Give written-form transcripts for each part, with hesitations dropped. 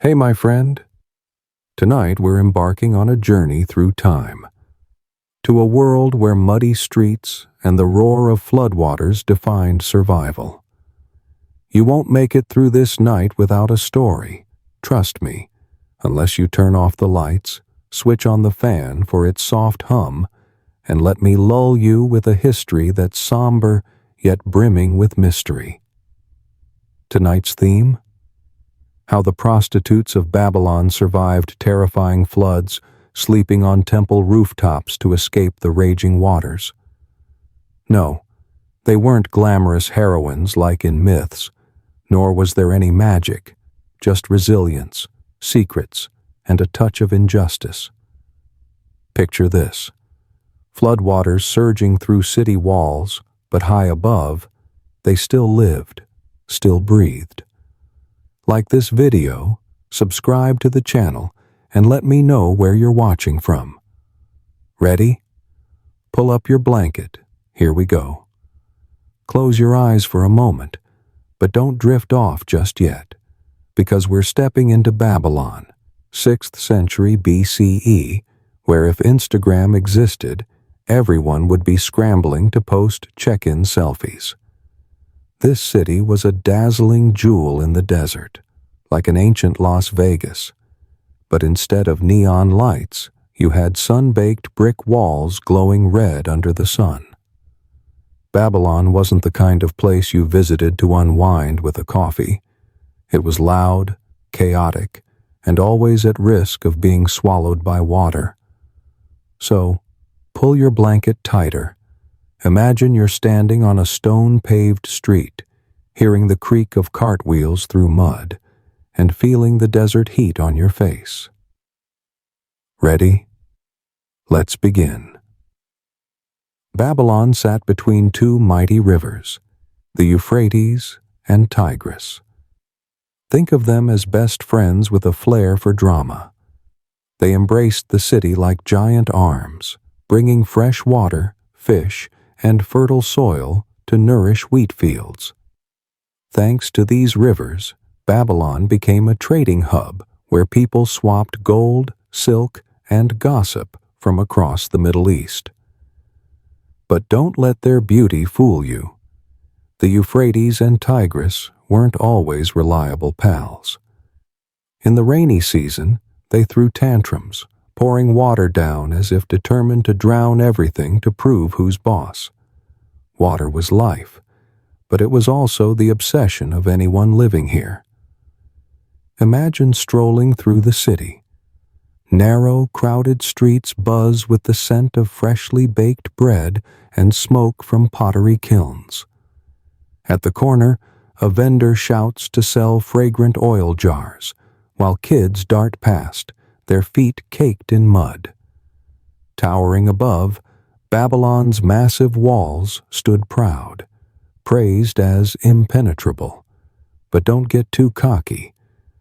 Hey, my friend. Tonight we're embarking on a journey through time, to a world where muddy streets and the roar of floodwaters defined survival. You won't make it through this night without a story, trust me, unless you turn off the lights, switch on the fan for its soft hum, and let me lull you with a history that's somber yet brimming with mystery. Tonight's theme? How the prostitutes of Babylon survived terrifying floods, sleeping on temple rooftops to escape the raging waters. No, they weren't glamorous heroines like in myths, nor was there any magic, just resilience, secrets, and a touch of injustice. Picture this: floodwaters surging through city walls, but high above, they still lived, still breathed. Like this video, subscribe to the channel and let me know where you're watching from. Ready? Pull up your blanket. Here we go. Close your eyes for a moment, but don't drift off just yet, because we're stepping into Babylon, 6th century BCE, where if Instagram existed, everyone would be scrambling to post check-in selfies. This city was a dazzling jewel in the desert, like an ancient Las Vegas. But instead of neon lights, you had sun-baked brick walls glowing red under the sun. Babylon wasn't the kind of place you visited to unwind with a coffee. It was loud, chaotic, and always at risk of being swallowed by water. So, pull your blanket tighter. Imagine you're standing on a stone-paved street, hearing the creak of cartwheels through mud, and feeling the desert heat on your face. Ready? Let's begin. Babylon sat between two mighty rivers, the Euphrates and Tigris. Think of them as best friends with a flair for drama. They embraced the city like giant arms, bringing fresh water, fish, and fertile soil to nourish wheat fields. Thanks to these rivers, Babylon became a trading hub where people swapped gold, silk, and gossip from across the Middle East. But don't let their beauty fool you. The Euphrates and Tigris weren't always reliable pals. In the rainy season, they threw tantrums, pouring water down as if determined to drown everything to prove who's boss. Water was life, but it was also the obsession of anyone living here. Imagine strolling through the city. Narrow, crowded streets buzz with the scent of freshly baked bread and smoke from pottery kilns. At the corner, a vendor shouts to sell fragrant oil jars, while kids dart past, their feet caked in mud. Towering above, Babylon's massive walls stood proud, praised as impenetrable. But don't get too cocky,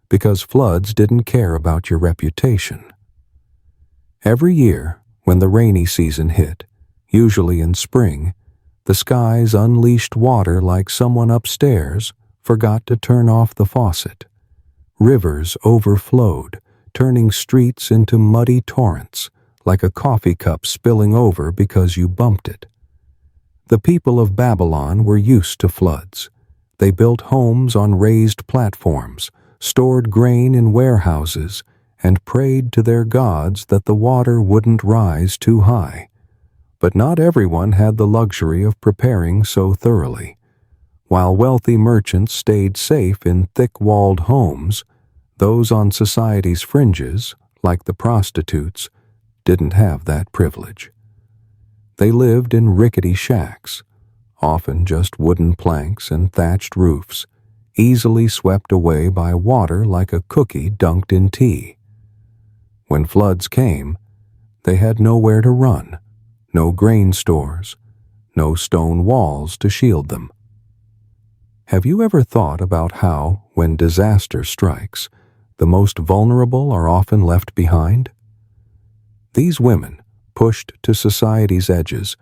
because floods didn't care about your reputation. Every year, when the rainy season hit, usually in spring, the skies unleashed water like someone upstairs forgot to turn off the faucet. Rivers overflowed, turning streets into muddy torrents, like a coffee cup spilling over because you bumped it. The people of Babylon were used to floods. They built homes on raised platforms, stored grain in warehouses, and prayed to their gods that the water wouldn't rise too high. But not everyone had the luxury of preparing so thoroughly. While wealthy merchants stayed safe in thick-walled homes, those on society's fringes, like the prostitutes, didn't have that privilege. They lived in rickety shacks, often just wooden planks and thatched roofs, easily swept away by water like a cookie dunked in tea. When floods came, they had nowhere to run, no grain stores, no stone walls to shield them. Have you ever thought about how, when disaster strikes, the most vulnerable are often left behind? These women, pushed to society's edges,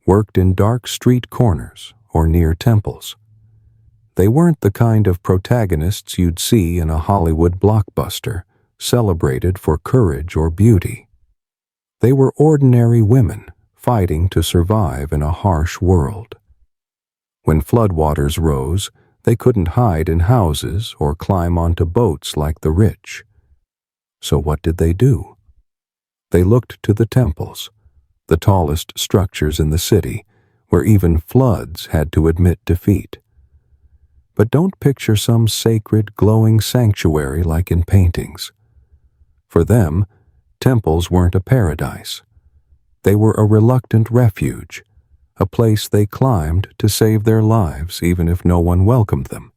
worked in dark street corners or near temples. They weren't the kind of protagonists you'd see in a Hollywood blockbuster, celebrated for courage or beauty. They were ordinary women fighting to survive in a harsh world. When floodwaters rose, they couldn't hide in houses or climb onto boats like the rich. So what did they do? They looked to the temples, the tallest structures in the city, where even floods had to admit defeat. But don't picture some sacred, glowing sanctuary like in paintings. For them, temples weren't a paradise. They were a reluctant refuge, a place they climbed to save their lives even if no one welcomed them.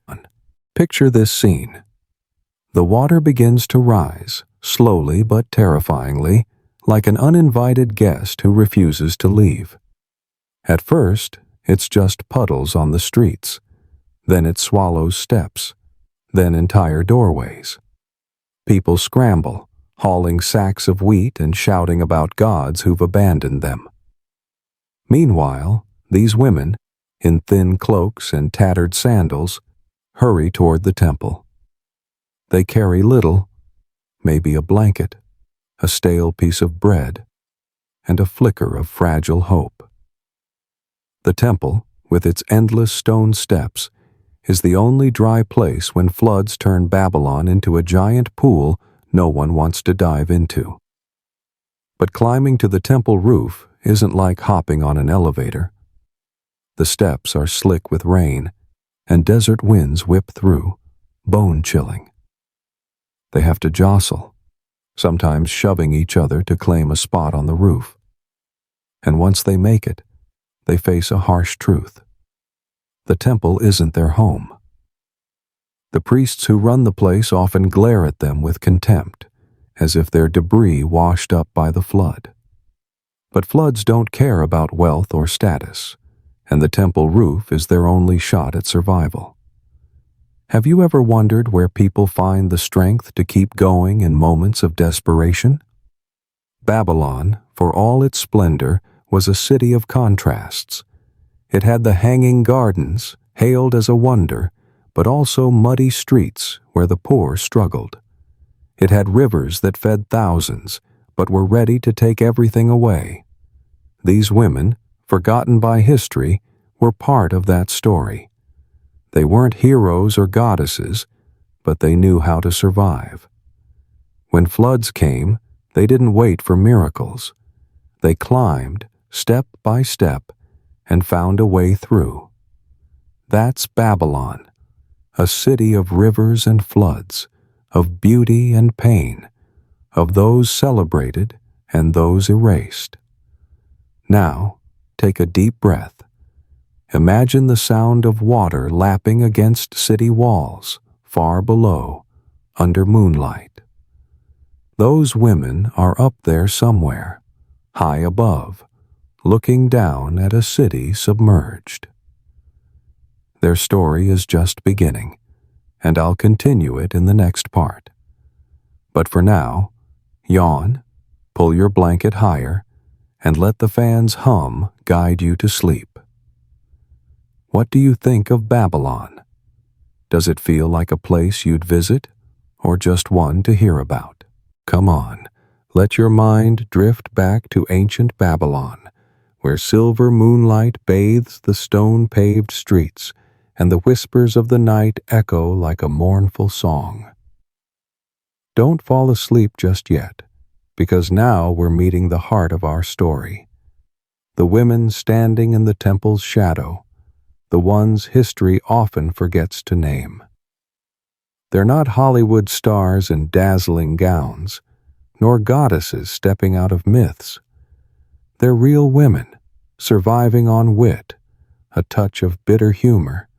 Picture this scene. The water begins to rise, slowly but terrifyingly, like an uninvited guest who refuses to leave. At first, it's just puddles on the streets. Then it swallows steps, then entire doorways. People scramble, hauling sacks of wheat and shouting about gods who've abandoned them. Meanwhile, these women, in thin cloaks and tattered sandals, hurry toward the temple. They carry little, maybe a blanket, a stale piece of bread, and a flicker of fragile hope. The temple, with its endless stone steps, is the only dry place when floods turn Babylon into a giant pool no one wants to dive into. But climbing to the temple roof isn't like hopping on an elevator. The steps are slick with rain, and desert winds whip through, bone-chilling. They have to jostle, sometimes shoving each other to claim a spot on the roof. And once they make it, they face a harsh truth. The temple isn't their home. The priests who run the place often glare at them with contempt, as if they're debris washed up by the flood. But floods don't care about wealth or status, and the temple roof is their only shot at survival. Have you ever wondered where people find the strength to keep going in moments of desperation? Babylon, for all its splendor, was a city of contrasts. It had the hanging gardens, hailed as a wonder, but also muddy streets where the poor struggled. It had rivers that fed thousands, but were ready to take everything away. These women, forgotten by history, were part of that story. They weren't heroes or goddesses, but they knew how to survive. When floods came, they didn't wait for miracles. They climbed, step by step, and found a way through. That's Babylon, a city of rivers and floods, of beauty and pain, of those celebrated and those erased. Now, take a deep breath. Imagine the sound of water lapping against city walls, far below, under moonlight. Those women are up there somewhere, high above, looking down at a city submerged. Their story is just beginning, and I'll continue it in the next part. But for now, yawn, pull your blanket higher, and let the fan's hum guide you to sleep. What do you think of Babylon? Does it feel like a place you'd visit, or just one to hear about? Come on, let your mind drift back to ancient Babylon, where silver moonlight bathes the stone-paved streets, and the whispers of the night echo like a mournful song. Don't fall asleep just yet, because now we're meeting the heart of our story. The women standing in the temple's shadow, the ones history often forgets to name. They're not Hollywood stars in dazzling gowns, nor goddesses stepping out of myths. They're real women, surviving on wit, a touch of bitter humor,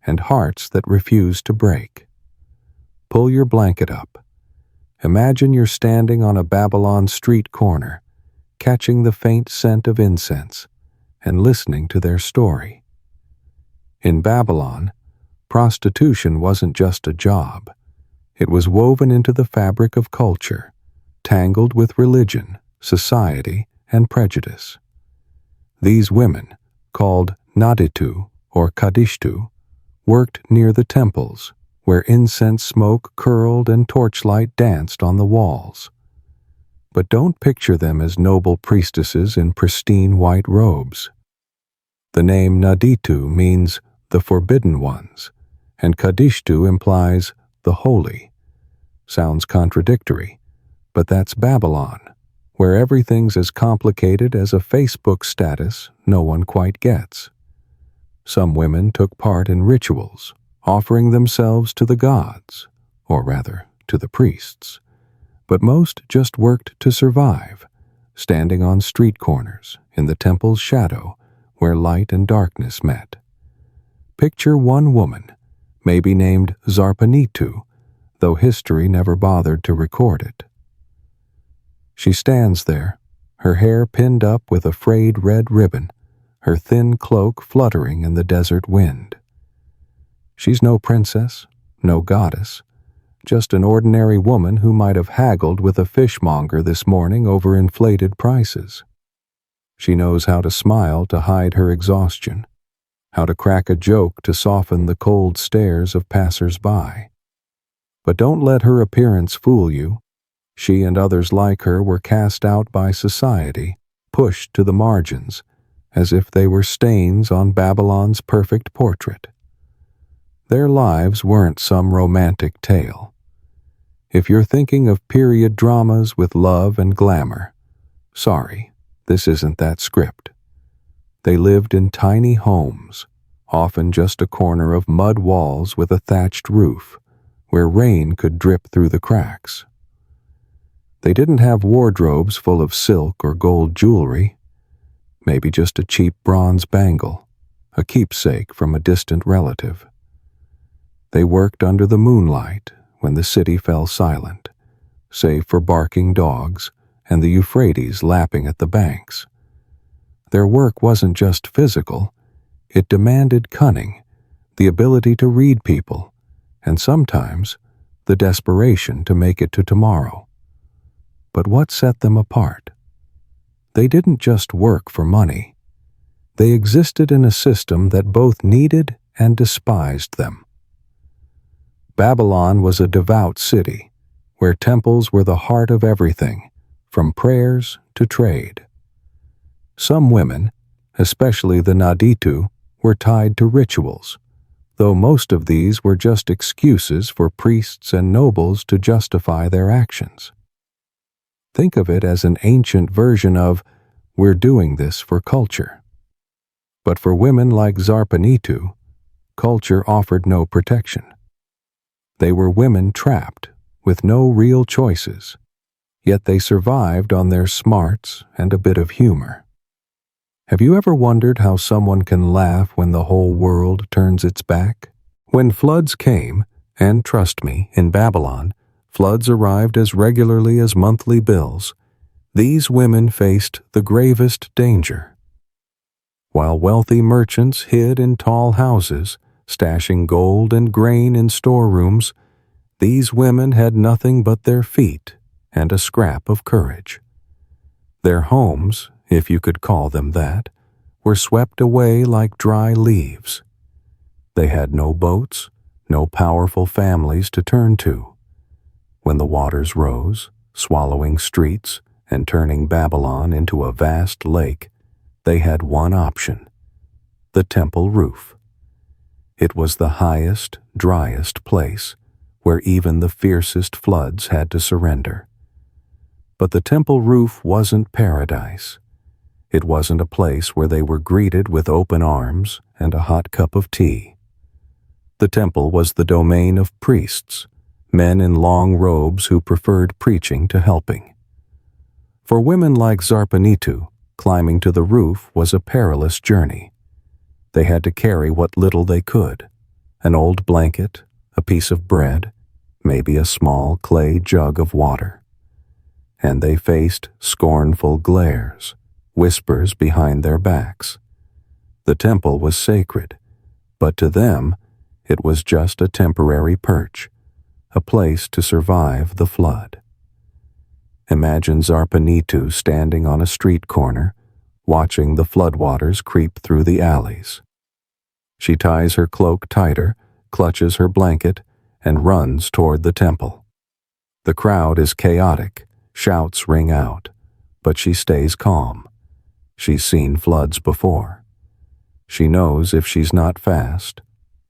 and hearts that refuse to break. Pull your blanket up. Imagine you're standing on a Babylon street corner, catching the faint scent of incense, and listening to their story. In Babylon, prostitution wasn't just a job. It was woven into the fabric of culture, tangled with religion, society, and prejudice. These women, called Naditu or Kadishtu, worked near the temples, where incense smoke curled and torchlight danced on the walls. But don't picture them as noble priestesses in pristine white robes. The name Naditu means the forbidden ones, and Kadishtu implies the holy. Sounds contradictory, but that's Babylon, where everything's as complicated as a Facebook status no one quite gets. Some women took part in rituals, offering themselves to the gods, or rather, to the priests. But most just worked to survive, standing on street corners in the temple's shadow where light and darkness met. Picture one woman, maybe named Zarpanitu, though history never bothered to record it. She stands there, her hair pinned up with a frayed red ribbon, her thin cloak fluttering in the desert wind. She's no princess, no goddess, just an ordinary woman who might have haggled with a fishmonger this morning over inflated prices. She knows how to smile to hide her exhaustion, how to crack a joke to soften the cold stares of passers-by. But don't let her appearance fool you. She and others like her were cast out by society, pushed to the margins, as if they were stains on Babylon's perfect portrait. Their lives weren't some romantic tale. If you're thinking of period dramas with love and glamour, sorry, this isn't that script. They lived in tiny homes, often just a corner of mud walls with a thatched roof, where rain could drip through the cracks. They didn't have wardrobes full of silk or gold jewelry, maybe just a cheap bronze bangle, a keepsake from a distant relative. They worked under the moonlight when the city fell silent, save for barking dogs and the Euphrates lapping at the banks. Their work wasn't just physical, it demanded cunning, the ability to read people, and sometimes the desperation to make it to tomorrow. But what set them apart? They didn't just work for money. They existed in a system that both needed and despised them. Babylon was a devout city, where temples were the heart of everything, from prayers to trade. Some women, especially the Naditu, were tied to rituals, though most of these were just excuses for priests and nobles to justify their actions. Think of it as an ancient version of, "We're doing this for culture." But for women like Zarpanitu, culture offered no protection. They were women trapped, with no real choices, yet they survived on their smarts and a bit of humor. Have you ever wondered how someone can laugh when the whole world turns its back? When floods came, and trust me, in Babylon, floods arrived as regularly as monthly bills, these women faced the gravest danger. While wealthy merchants hid in tall houses, stashing gold and grain in storerooms, these women had nothing but their feet and a scrap of courage. Their homes, if you could call them that, were swept away like dry leaves. They had no boats, no powerful families to turn to. When the waters rose, swallowing streets and turning Babylon into a vast lake, they had one option: the temple roof. It was the highest, driest place, where even the fiercest floods had to surrender. But the temple roof wasn't paradise. It wasn't a place where they were greeted with open arms and a hot cup of tea. The temple was the domain of priests, men in long robes who preferred preaching to helping. For women like Zarpanitu, climbing to the roof was a perilous journey. They had to carry what little they could: an old blanket, a piece of bread, maybe a small clay jug of water. And they faced scornful glares, whispers behind their backs. The temple was sacred, but to them it was just a temporary perch, a place to survive the flood. Imagine Zarpanitu standing on a street corner, watching the floodwaters creep through the alleys. She ties her cloak tighter, clutches her blanket, and runs toward the temple. The crowd is chaotic, shouts ring out, but she stays calm. She's seen floods before. She knows if she's not fast,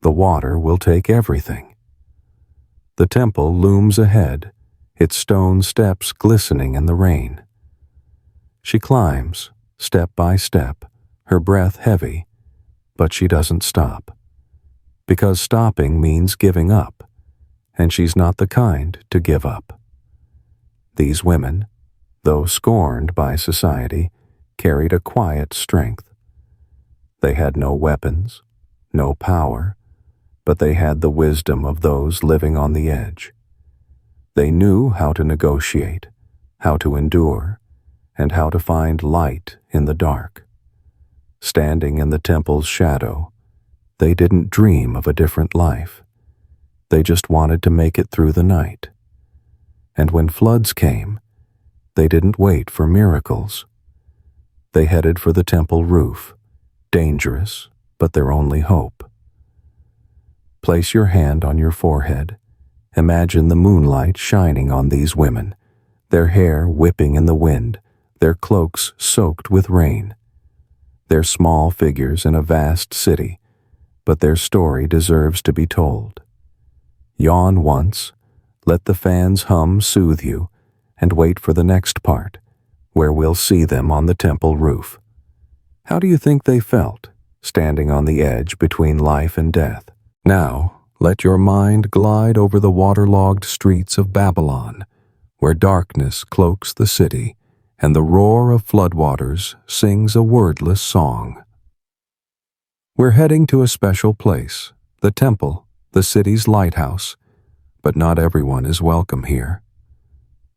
the water will take everything. The temple looms ahead, its stone steps glistening in the rain. She climbs, step by step, her breath heavy, but she doesn't stop. Because stopping means giving up, and she's not the kind to give up. These women, though scorned by society, carried a quiet strength. They had no weapons, no power, but they had the wisdom of those living on the edge. They knew how to negotiate, how to endure, and how to find light in the dark. Standing in the temple's shadow, they didn't dream of a different life. They just wanted to make it through the night. And when floods came, they didn't wait for miracles. They headed for the temple roof, dangerous, but their only hope. Place your hand on your forehead. Imagine the moonlight shining on these women, their hair whipping in the wind, their cloaks soaked with rain. They're small figures in a vast city, but their story deserves to be told. Yawn once, let the fans hum soothe you, and wait for the next part, where we'll see them on the temple roof. How do you think they felt, standing on the edge between life and death? Now, let your mind glide over the waterlogged streets of Babylon, where darkness cloaks the city, and the roar of floodwaters sings a wordless song. We're heading to a special place, the temple, the city's lighthouse, but not everyone is welcome here.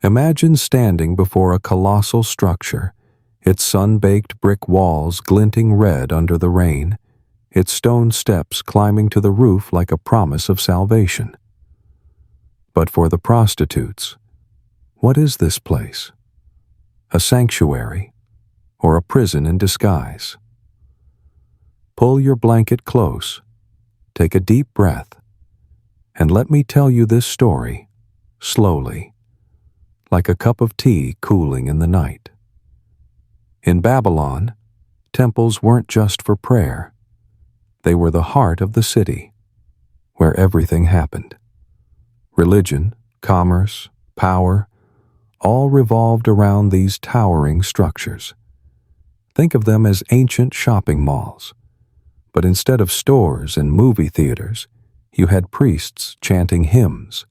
Imagine standing before a colossal structure, its sun-baked brick walls glinting red under the rain, its stone steps climbing to the roof like a promise of salvation. But for the prostitutes, what is this place? A sanctuary, or a prison in disguise? Pull your blanket close, take a deep breath, and let me tell you this story, slowly, like a cup of tea cooling in the night. In Babylon, temples weren't just for prayer. They were the heart of the city, where everything happened. Religion, commerce, power, all revolved around these towering structures. Think of them as ancient shopping malls. But instead of stores and movie theaters, you had priests chanting hymns,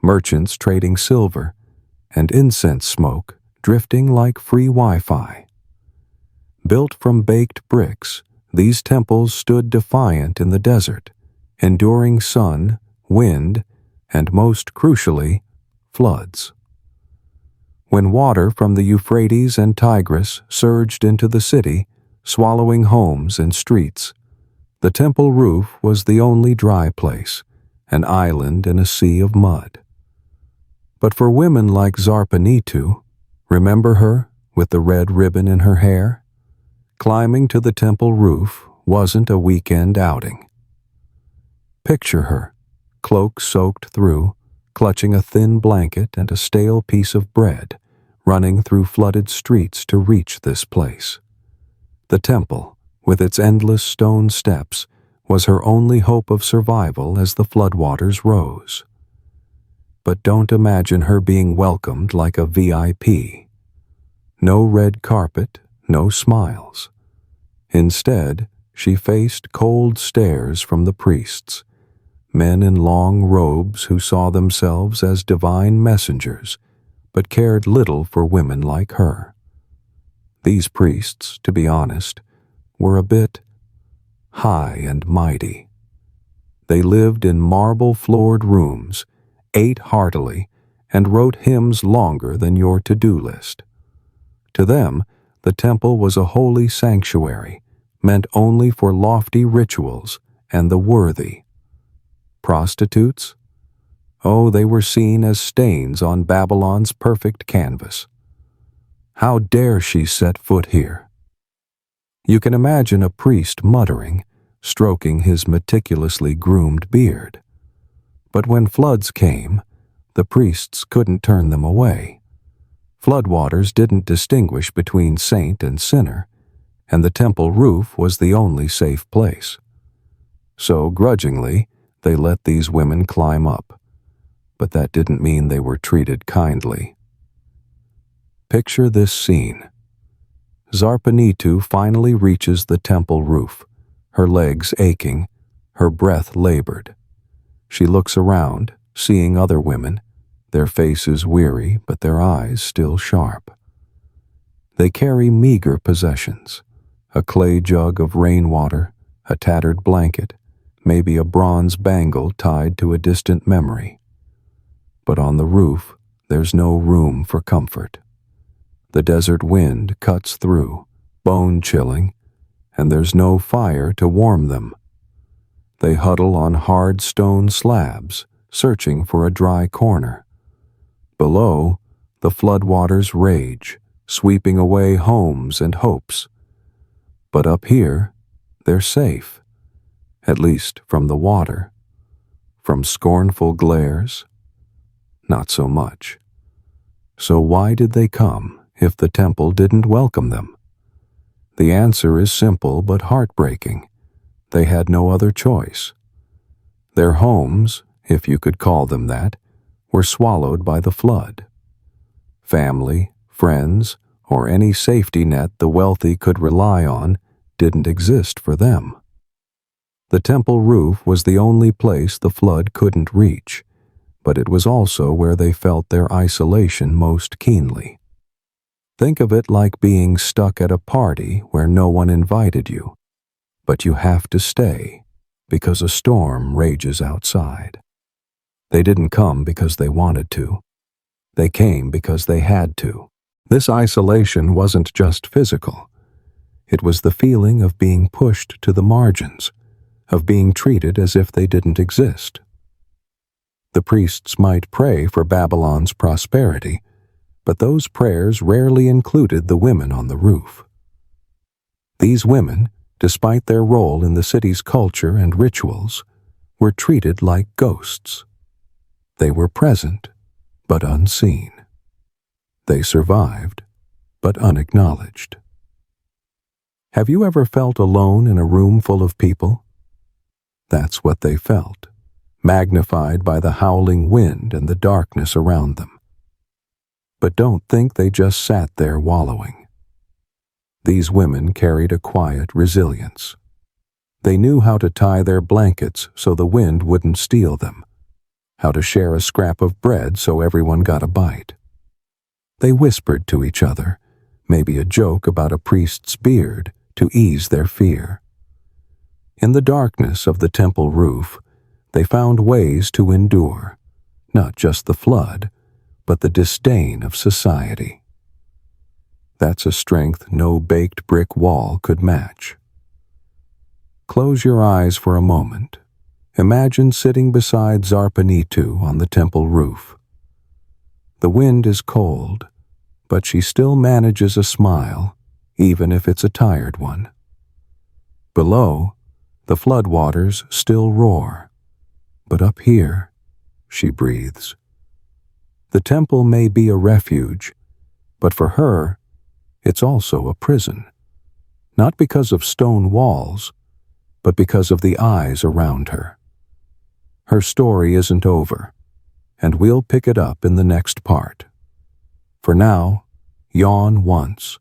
merchants trading silver, and incense smoke drifting like free Wi-Fi. Built from baked bricks, these temples stood defiant in the desert, enduring sun, wind, and most crucially, floods. When water from the Euphrates and Tigris surged into the city, swallowing homes and streets, the temple roof was the only dry place, an island in a sea of mud. But for women like Zarpanitu, remember her with the red ribbon in her hair? Climbing to the temple roof wasn't a weekend outing. Picture her, cloak soaked through, clutching a thin blanket and a stale piece of bread, running through flooded streets to reach this place. The temple, with its endless stone steps, was her only hope of survival as the floodwaters rose. But don't imagine her being welcomed like a VIP. No red carpet, no smiles. Instead, she faced cold stares from the priests, men in long robes who saw themselves as divine messengers, but cared little for women like her. These priests, to be honest, were a bit high and mighty. They lived in marble-floored rooms, ate heartily, and wrote hymns longer than your to-do list. To them, the temple was a holy sanctuary, meant only for lofty rituals and the worthy. Prostitutes? Oh, they were seen as stains on Babylon's perfect canvas. How dare she set foot here? You can imagine a priest muttering, stroking his meticulously groomed beard. But when floods came, the priests couldn't turn them away. Floodwaters didn't distinguish between saint and sinner, and the temple roof was the only safe place. So, grudgingly, they let these women climb up. But that didn't mean they were treated kindly. Picture this scene. Zarpanitu finally reaches the temple roof, her legs aching, her breath labored. She looks around, seeing other women, their faces weary but their eyes still sharp. They carry meager possessions, a clay jug of rainwater, a tattered blanket, maybe a bronze bangle tied to a distant memory. But on the roof, there's no room for comfort. The desert wind cuts through, bone-chilling, and there's no fire to warm them. They huddle on hard stone slabs, searching for a dry corner. Below, the floodwaters rage, sweeping away homes and hopes. But up here, they're safe, at least from the water. From scornful glares, not so much. So why did they come if the temple didn't welcome them? The answer is simple but heartbreaking. They had no other choice. Their homes, if you could call them that, were swallowed by the flood. Family, friends, or any safety net the wealthy could rely on didn't exist for them. The temple roof was the only place the flood couldn't reach, but it was also where they felt their isolation most keenly. Think of it like being stuck at a party where no one invited you, but you have to stay because a storm rages outside. They didn't come because they wanted to. They came because they had to. This isolation wasn't just physical. It was the feeling of being pushed to the margins, of being treated as if they didn't exist. The priests might pray for Babylon's prosperity, but those prayers rarely included the women on the roof. These women, despite their role in the city's culture and rituals, were treated like ghosts. They were present, but unseen. They survived, but unacknowledged. Have you ever felt alone in a room full of people? That's what they felt, magnified by the howling wind and the darkness around them. But don't think they just sat there wallowing. These women carried a quiet resilience. They knew how to tie their blankets so the wind wouldn't steal them, how to share a scrap of bread so everyone got a bite. They whispered to each other, maybe a joke about a priest's beard, to ease their fear. In the darkness of the temple roof, they found ways to endure, not just the flood, but the disdain of society. That's a strength no baked brick wall could match. Close your eyes for a moment. Imagine sitting beside Zarpanitu on the temple roof. The wind is cold, but she still manages a smile, even if it's a tired one. Below, the floodwaters still roar, but up here, she breathes. The temple may be a refuge, but for her, it's also a prison, not because of stone walls, but because of the eyes around her. Her story isn't over, and we'll pick it up in the next part. For now, yawn once,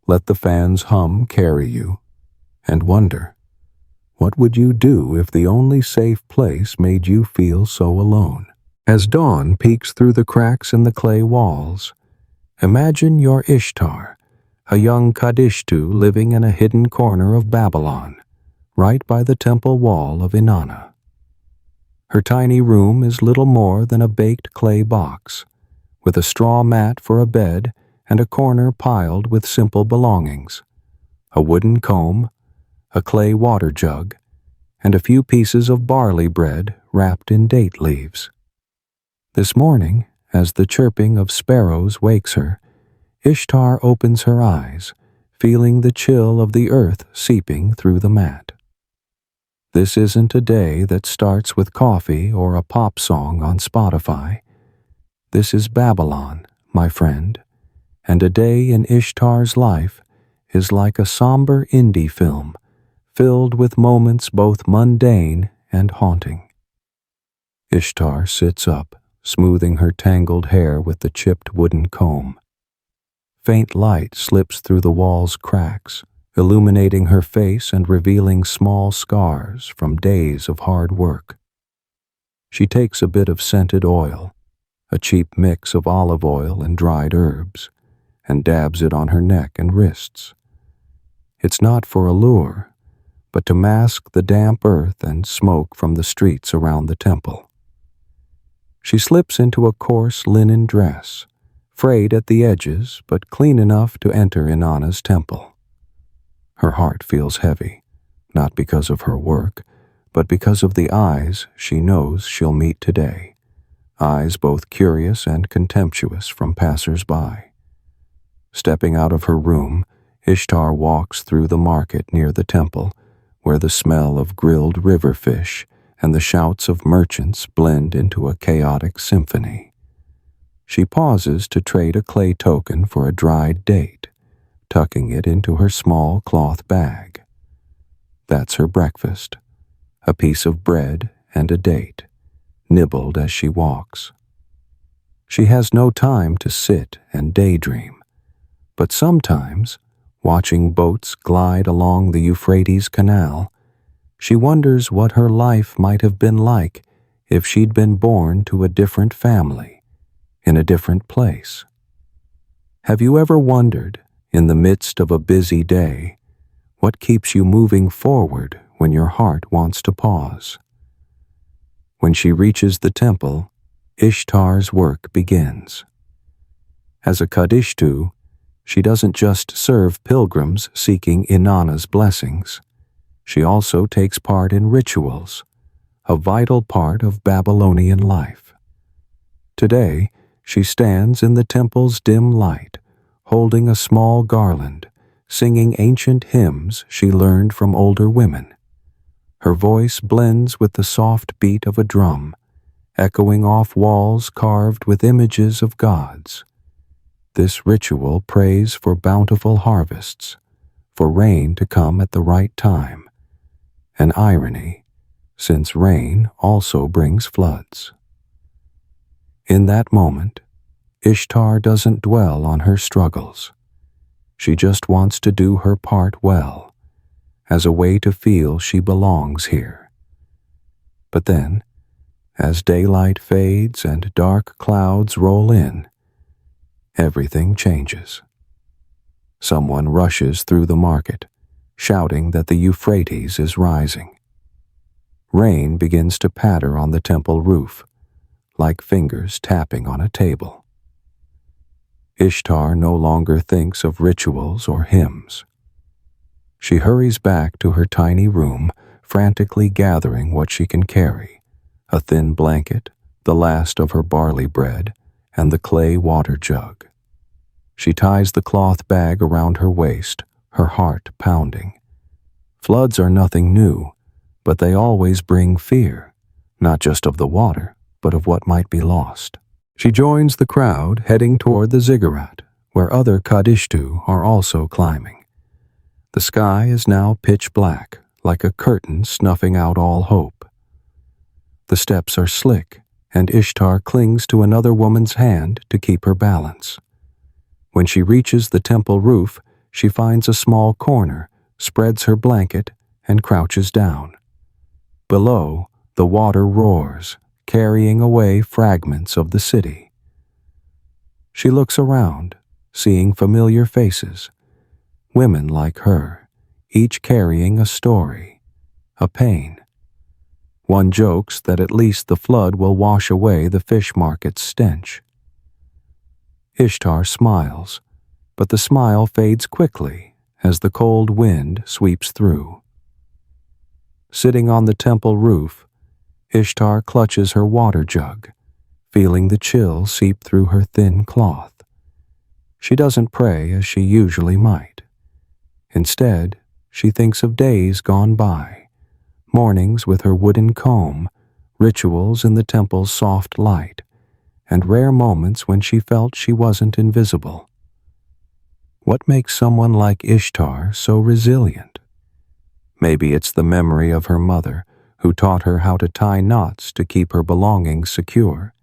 let the fan's hum carry you, and wonder, what would you do if the only safe place made you feel so alone? As dawn peeks through the cracks in the clay walls, imagine you're Ishtar, a young Kadishtu living in a hidden corner of Babylon, right by the temple wall of Inanna. Her tiny room is little more than a baked clay box, with a straw mat for a bed and a corner piled with simple belongings, a wooden comb, a clay water jug, and a few pieces of barley bread wrapped in date leaves. This morning, as the chirping of sparrows wakes her, Ishtar opens her eyes, feeling the chill of the earth seeping through the mat. This isn't a day that starts with coffee or a pop song on Spotify. This is Babylon, my friend, and a day in Ishtar's life is like a somber indie film, filled with moments both mundane and haunting. Ishtar sits up, smoothing her tangled hair with the chipped wooden comb. Faint light slips through the wall's cracks, illuminating her face and revealing small scars from days of hard work. She takes a bit of scented oil, a cheap mix of olive oil and dried herbs, and dabs it on her neck and wrists. It's not for allure, but to mask the damp earth and smoke from the streets around the temple. She slips into a coarse linen dress, frayed at the edges but clean enough to enter Inanna's temple. Her heart feels heavy, not because of her work, but because of the eyes she knows she'll meet today, eyes both curious and contemptuous from passers-by. Stepping out of her room, Ishtar walks through the market near the temple, where the smell of grilled river fish and the shouts of merchants blend into a chaotic symphony. She pauses to trade a clay token for a dried date, tucking it into her small cloth bag. That's her breakfast, a piece of bread and a date, nibbled as she walks. She has no time to sit and daydream, but sometimes, watching boats glide along the Euphrates Canal, she wonders what her life might have been like if she'd been born to a different family, in a different place. Have you ever wondered, in the midst of a busy day, what keeps you moving forward when your heart wants to pause? When she reaches the temple, Ishtar's work begins. As a Kadishtu, she doesn't just serve pilgrims seeking Inanna's blessings. She also takes part in rituals, a vital part of Babylonian life. Today, she stands in the temple's dim light, holding a small garland, singing ancient hymns she learned from older women. Her voice blends with the soft beat of a drum, echoing off walls carved with images of gods. This ritual prays for bountiful harvests, for rain to come at the right time. An irony, since rain also brings floods. In that moment, Ishtar doesn't dwell on her struggles. She just wants to do her part well, as a way to feel she belongs here. But then, as daylight fades and dark clouds roll in, everything changes. Someone rushes through the market, shouting that the Euphrates is rising. Rain begins to patter on the temple roof, like fingers tapping on a table. Ishtar no longer thinks of rituals or hymns. She hurries back to her tiny room, frantically gathering what she can carry: a thin blanket, the last of her barley bread, and the clay water jug. She ties the cloth bag around her waist, her heart pounding. Floods are nothing new, but they always bring fear, not just of the water, but of what might be lost. She joins the crowd heading toward the ziggurat, where other Kadishtu are also climbing. The sky is now pitch black, like a curtain snuffing out all hope. The steps are slick, and Ishtar clings to another woman's hand to keep her balance. When she reaches the temple roof, she finds a small corner, spreads her blanket, and crouches down. Below, the water roars, carrying away fragments of the city. She looks around, seeing familiar faces, women like her, each carrying a story, a pain. One jokes that at least the flood will wash away the fish market's stench. Ishtar smiles, but the smile fades quickly as the cold wind sweeps through. Sitting on the temple roof, Ishtar clutches her water jug, feeling the chill seep through her thin cloth. She doesn't pray as she usually might. Instead, she thinks of days gone by, mornings with her wooden comb, rituals in the temple's soft light, and rare moments when she felt she wasn't invisible. What makes someone like Ishtar so resilient? Maybe it's the memory of her mother, who taught her how to tie knots to keep her belongings secure.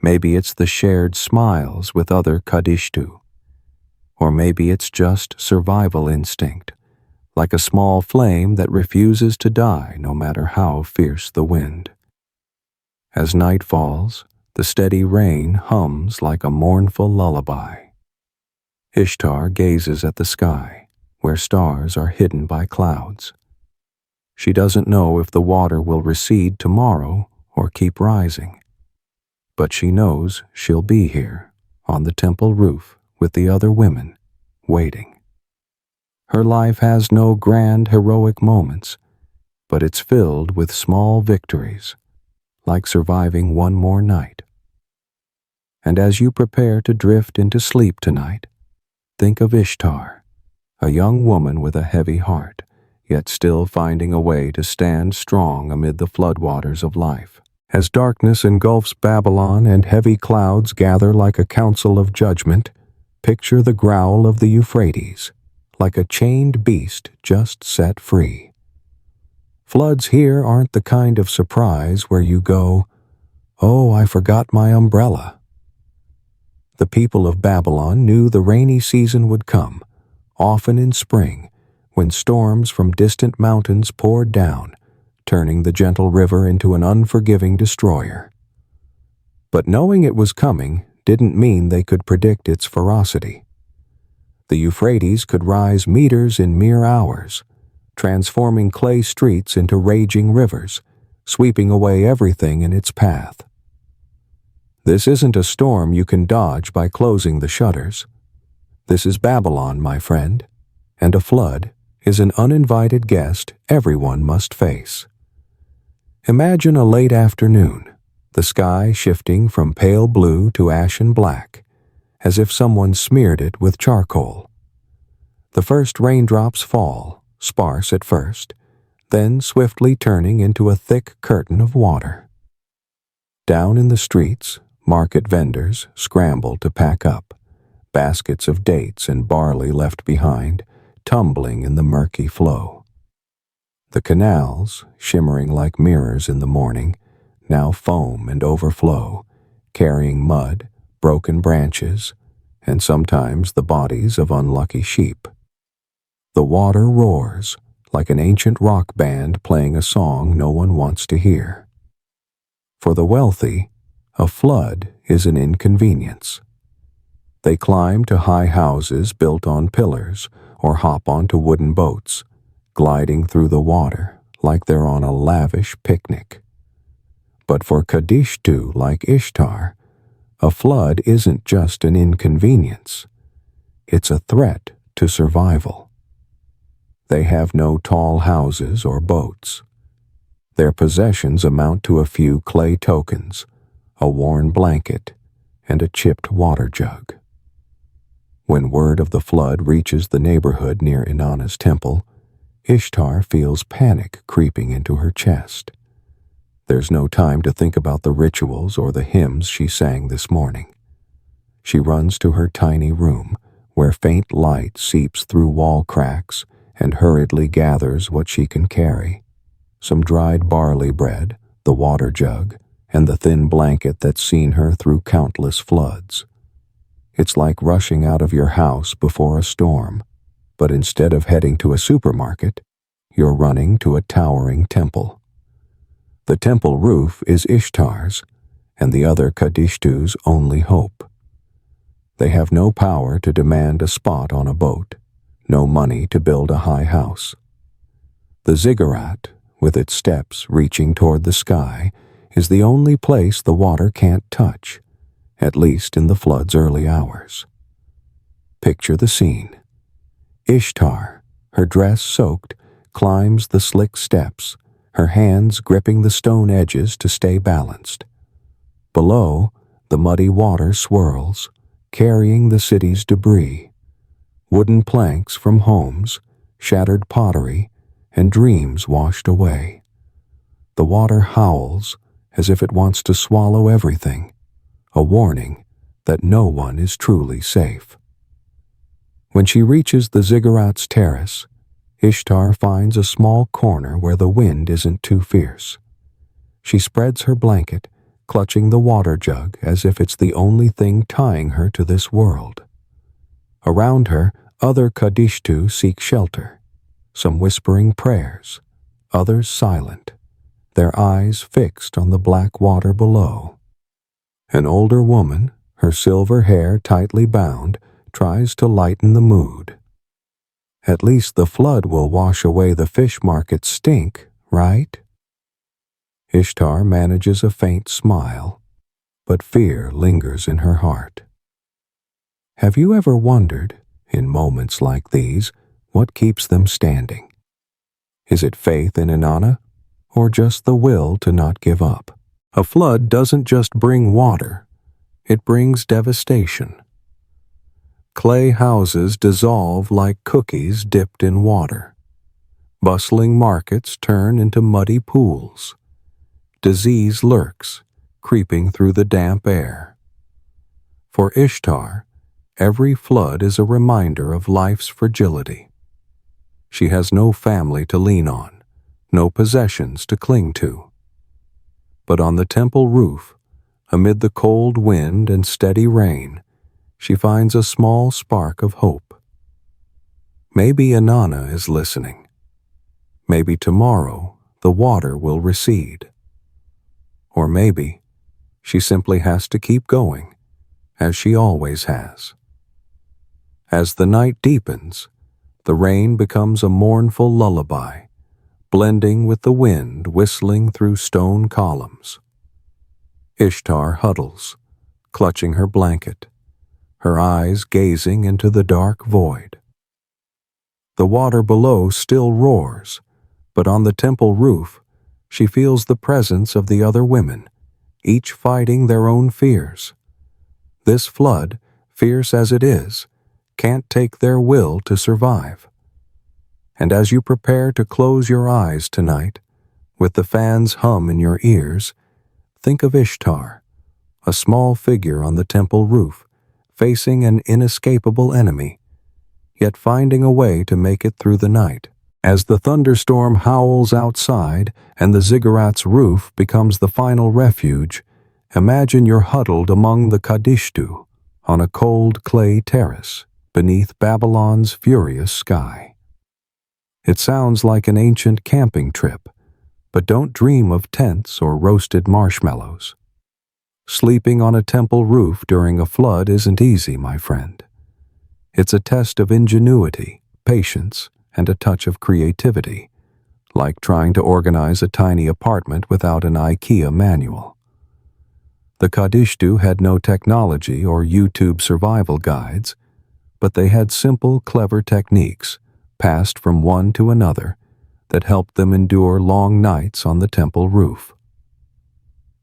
Maybe it's the shared smiles with other Kadishtu. Or maybe it's just survival instinct, like a small flame that refuses to die no matter how fierce the wind. As night falls, the steady rain hums like a mournful lullaby. Ishtar gazes at the sky, where stars are hidden by clouds. She doesn't know if the water will recede tomorrow or keep rising. But she knows she'll be here, on the temple roof with the other women, waiting. Her life has no grand heroic moments, but it's filled with small victories, like surviving one more night. And as you prepare to drift into sleep tonight, think of Ishtar, a young woman with a heavy heart, yet still finding a way to stand strong amid the floodwaters of life. As darkness engulfs Babylon and heavy clouds gather like a council of judgment, picture the growl of the Euphrates, like a chained beast just set free. Floods here aren't the kind of surprise where you go, "Oh, I forgot my umbrella." The people of Babylon knew the rainy season would come, often in spring, when storms from distant mountains poured down, turning the gentle river into an unforgiving destroyer. But knowing it was coming didn't mean they could predict its ferocity. The Euphrates could rise meters in mere hours, transforming clay streets into raging rivers, sweeping away everything in its path. This isn't a storm you can dodge by closing the shutters. This is Babylon, my friend, and a flood is an uninvited guest everyone must face. Imagine a late afternoon, the sky shifting from pale blue to ashen black, as if someone smeared it with charcoal. The first raindrops fall, sparse at first, then swiftly turning into a thick curtain of water. Down in the streets, market vendors scramble to pack up, baskets of dates and barley left behind, tumbling in the murky flow. The canals, shimmering like mirrors in the morning, now foam and overflow, carrying mud, broken branches, and sometimes the bodies of unlucky sheep. The water roars, like an ancient rock band playing a song no one wants to hear. For the wealthy, a flood is an inconvenience. They climb to high houses built on pillars or hop onto wooden boats, gliding through the water like they're on a lavish picnic. But for Kadishtu like Ishtar, a flood isn't just an inconvenience. It's a threat to survival. They have no tall houses or boats. Their possessions amount to a few clay tokens, a worn blanket, and a chipped water jug. When word of the flood reaches the neighborhood near Inanna's temple, Ishtar feels panic creeping into her chest. There's no time to think about the rituals or the hymns she sang this morning. She runs to her tiny room, where faint light seeps through wall cracks, and hurriedly gathers what she can carry: some dried barley bread, the water jug, and the thin blanket that's seen her through countless floods. It's like rushing out of your house before a storm, but instead of heading to a supermarket, you're running to a towering temple. The temple roof is Ishtar's, and the other Kadishtu's only hope. They have no power to demand a spot on a boat, no money to build a high house. The ziggurat, with its steps reaching toward the sky, is the only place the water can't touch, at least in the flood's early hours. Picture the scene. Ishtar, her dress soaked, climbs the slick steps, her hands gripping the stone edges to stay balanced. Below, the muddy water swirls, carrying the city's debris: wooden planks from homes, shattered pottery, and dreams washed away. The water howls as if it wants to swallow everything, a warning that no one is truly safe. When she reaches the ziggurat's terrace, Ishtar finds a small corner where the wind isn't too fierce. She spreads her blanket, clutching the water jug as if it's the only thing tying her to this world. Around her, other Kadishtu seek shelter, some whispering prayers, others silent, their eyes fixed on the black water below. An older woman, her silver hair tightly bound, tries to lighten the mood. At least the flood will wash away the fish market's stink, right? Ishtar manages a faint smile, but fear lingers in her heart. Have you ever wondered, in moments like these, what keeps them standing? Is it faith in Inanna, or just the will to not give up? A flood doesn't just bring water, it brings devastation. Clay houses dissolve like cookies dipped in water. Bustling markets turn into muddy pools. Disease lurks, creeping through the damp air. For Ishtar, every flood is a reminder of life's fragility. She has no family to lean on, no possessions to cling to. But on the temple roof, amid the cold wind and steady rain, she finds a small spark of hope. Maybe Inanna is listening. Maybe tomorrow the water will recede. Or maybe she simply has to keep going, as she always has. As the night deepens, the rain becomes a mournful lullaby, blending with the wind whistling through stone columns. Ishtar huddles, clutching her blanket, her eyes gazing into the dark void. The water below still roars, but on the temple roof, she feels the presence of the other women, each fighting their own fears. This flood, fierce as it is, can't take their will to survive. And as you prepare to close your eyes tonight, with the fan's hum in your ears, think of Ishtar, a small figure on the temple roof, facing an inescapable enemy, yet finding a way to make it through the night. As the thunderstorm howls outside and the ziggurat's roof becomes the final refuge, imagine you're huddled among the Kadishtu on a cold clay terrace beneath Babylon's furious sky. It sounds like an ancient camping trip, but don't dream of tents or roasted marshmallows. Sleeping on a temple roof during a flood isn't easy, my friend. It's a test of ingenuity, patience, and a touch of creativity, like trying to organize a tiny apartment without an IKEA manual. The Kadishtu had no technology or YouTube survival guides, but they had simple, clever techniques, passed from one to another, that helped them endure long nights on the temple roof.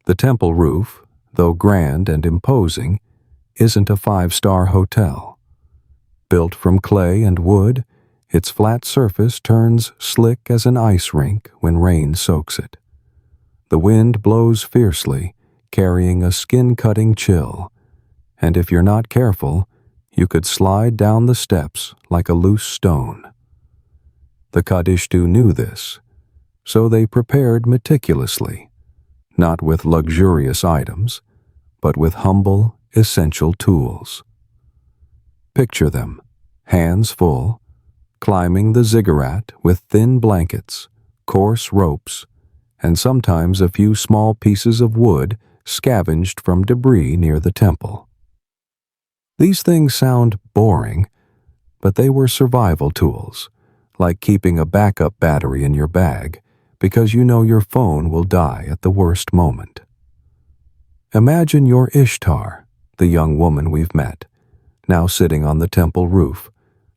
The temple roof, though grand and imposing, isn't a five-star hotel. Built from clay and wood, its flat surface turns slick as an ice rink when rain soaks it. The wind blows fiercely, carrying a skin-cutting chill, and if you're not careful, you could slide down the steps like a loose stone. The Kadishtu knew this, so they prepared meticulously, not with luxurious items, but with humble, essential tools. Picture them, hands full, climbing the ziggurat with thin blankets, coarse ropes, and sometimes a few small pieces of wood scavenged from debris near the temple. These things sound boring, but they were survival tools, like keeping a backup battery in your bag because you know your phone will die at the worst moment. Imagine you're Ishtar, the young woman we've met, now sitting on the temple roof,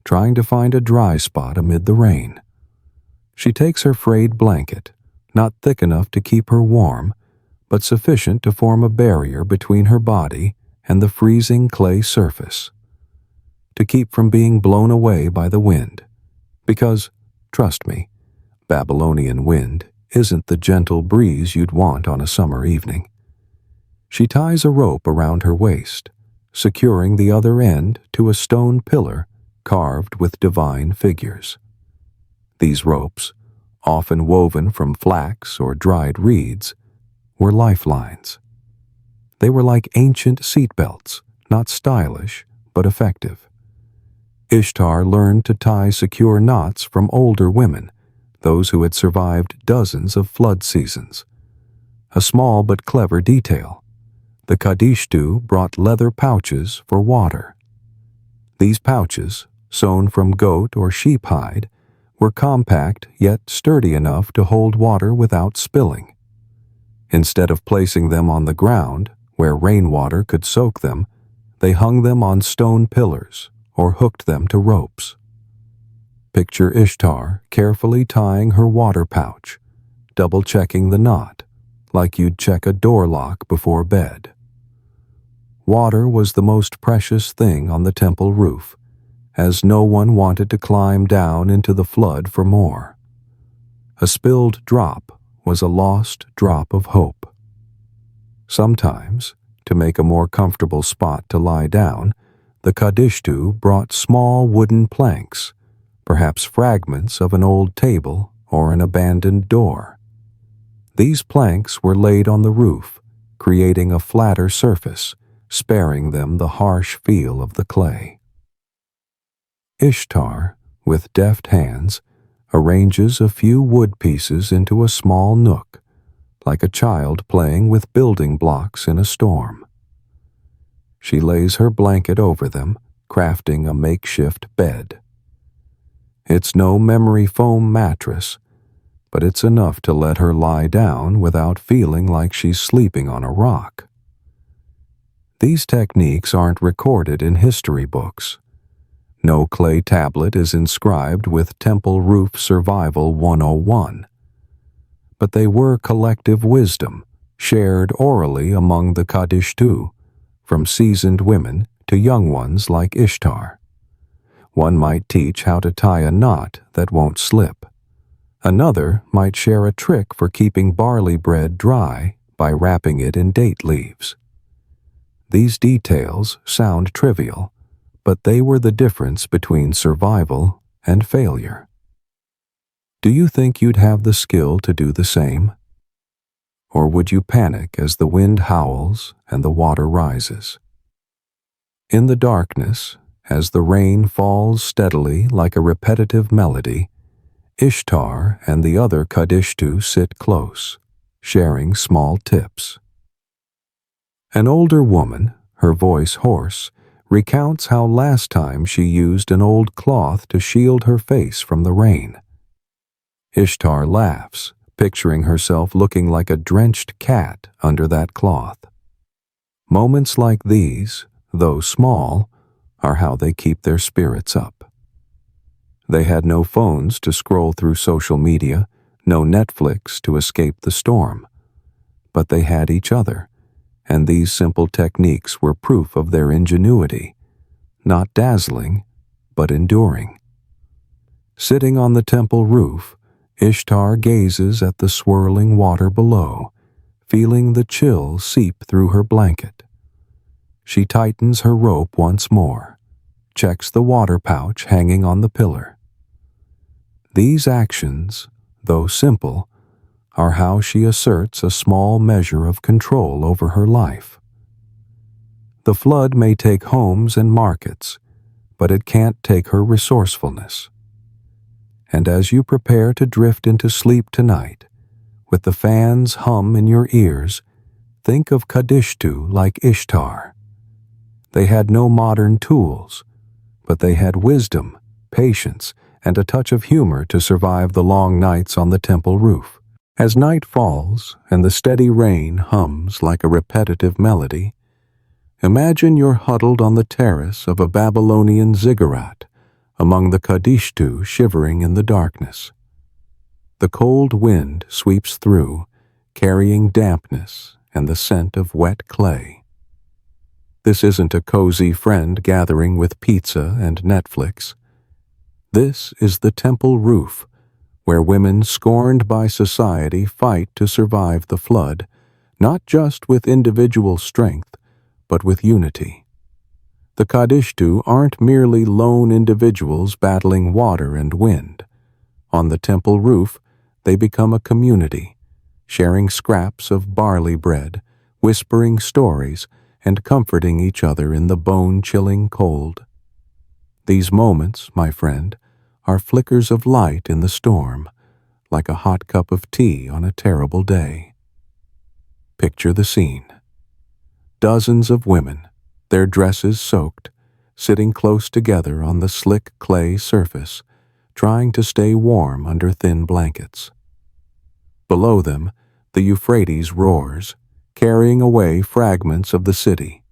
trying to find a dry spot amid the rain. She takes her frayed blanket, not thick enough to keep her warm, but sufficient to form a barrier between her body and the freezing clay surface, to keep from being blown away by the wind. Because, trust me, Babylonian wind isn't the gentle breeze you'd want on a summer evening. She ties a rope around her waist, securing the other end to a stone pillar carved with divine figures. These ropes, often woven from flax or dried reeds, were lifelines. They were like ancient seatbelts, not stylish, but effective. Ishtar learned to tie secure knots from older women, those who had survived dozens of flood seasons. A small but clever detail. The Kadishtu brought leather pouches for water. These pouches, sewn from goat or sheep hide, were compact yet sturdy enough to hold water without spilling. Instead of placing them on the ground, where rainwater could soak them, they hung them on stone pillars or hooked them to ropes. Picture Ishtar carefully tying her water pouch, double-checking the knot, like you'd check a door lock before bed. Water was the most precious thing on the temple roof, as no one wanted to climb down into the flood for more. A spilled drop was a lost drop of hope. Sometimes, to make a more comfortable spot to lie down, the Kadishtu brought small wooden planks, perhaps fragments of an old table or an abandoned door. These planks were laid on the roof, creating a flatter surface, sparing them the harsh feel of the clay. Ishtar, with deft hands, arranges a few wood pieces into a small nook, like a child playing with building blocks in a storm. She lays her blanket over them, crafting a makeshift bed. It's no memory foam mattress, but it's enough to let her lie down without feeling like she's sleeping on a rock. These techniques aren't recorded in history books. No clay tablet is inscribed with Temple Roof Survival 101. But they were collective wisdom, shared orally among the Kadishtu, from seasoned women to young ones like Ishtar. One might teach how to tie a knot that won't slip. Another might share a trick for keeping barley bread dry by wrapping it in date leaves. These details sound trivial, but they were the difference between survival and failure. Do you think you'd have the skill to do the same? Or would you panic as the wind howls and the water rises? In the darkness, as the rain falls steadily like a repetitive melody, Ishtar and the other Kadishtu sit close, sharing small tips. An older woman, her voice hoarse, recounts how last time she used an old cloth to shield her face from the rain. Ishtar laughs, picturing herself looking like a drenched cat under that cloth. Moments like these, though small, are how they keep their spirits up. They had no phones to scroll through social media, no Netflix to escape the storm. But they had each other, and these simple techniques were proof of their ingenuity, not dazzling, but enduring. Sitting on the temple roof, Ishtar gazes at the swirling water below, feeling the chill seep through her blanket. She tightens her rope once more, checks the water pouch hanging on the pillar. These actions, though simple, are how she asserts a small measure of control over her life. The flood may take homes and markets, but it can't take her resourcefulness. And as you prepare to drift into sleep tonight, with the fan's hum in your ears, think of Kadishtu like Ishtar. They had no modern tools, but they had wisdom, patience, and a touch of humor to survive the long nights on the temple roof. As night falls and the steady rain hums like a repetitive melody, imagine you're huddled on the terrace of a Babylonian ziggurat among the Kadishtu shivering in the darkness. The cold wind sweeps through, carrying dampness and the scent of wet clay. This isn't a cozy friend gathering with pizza and Netflix. This is the temple roof, where women scorned by society fight to survive the flood, not just with individual strength, but with unity. The Kadishtu aren't merely lone individuals battling water and wind. On the temple roof, they become a community, sharing scraps of barley bread, whispering stories, and comforting each other in the bone-chilling cold. These moments, my friend, are flickers of light in the storm, like a hot cup of tea on a terrible day. Picture the scene. Dozens of women, their dresses soaked, sitting close together on the slick clay surface, trying to stay warm under thin blankets. Below them, the Euphrates roars, carrying away fragments of the city.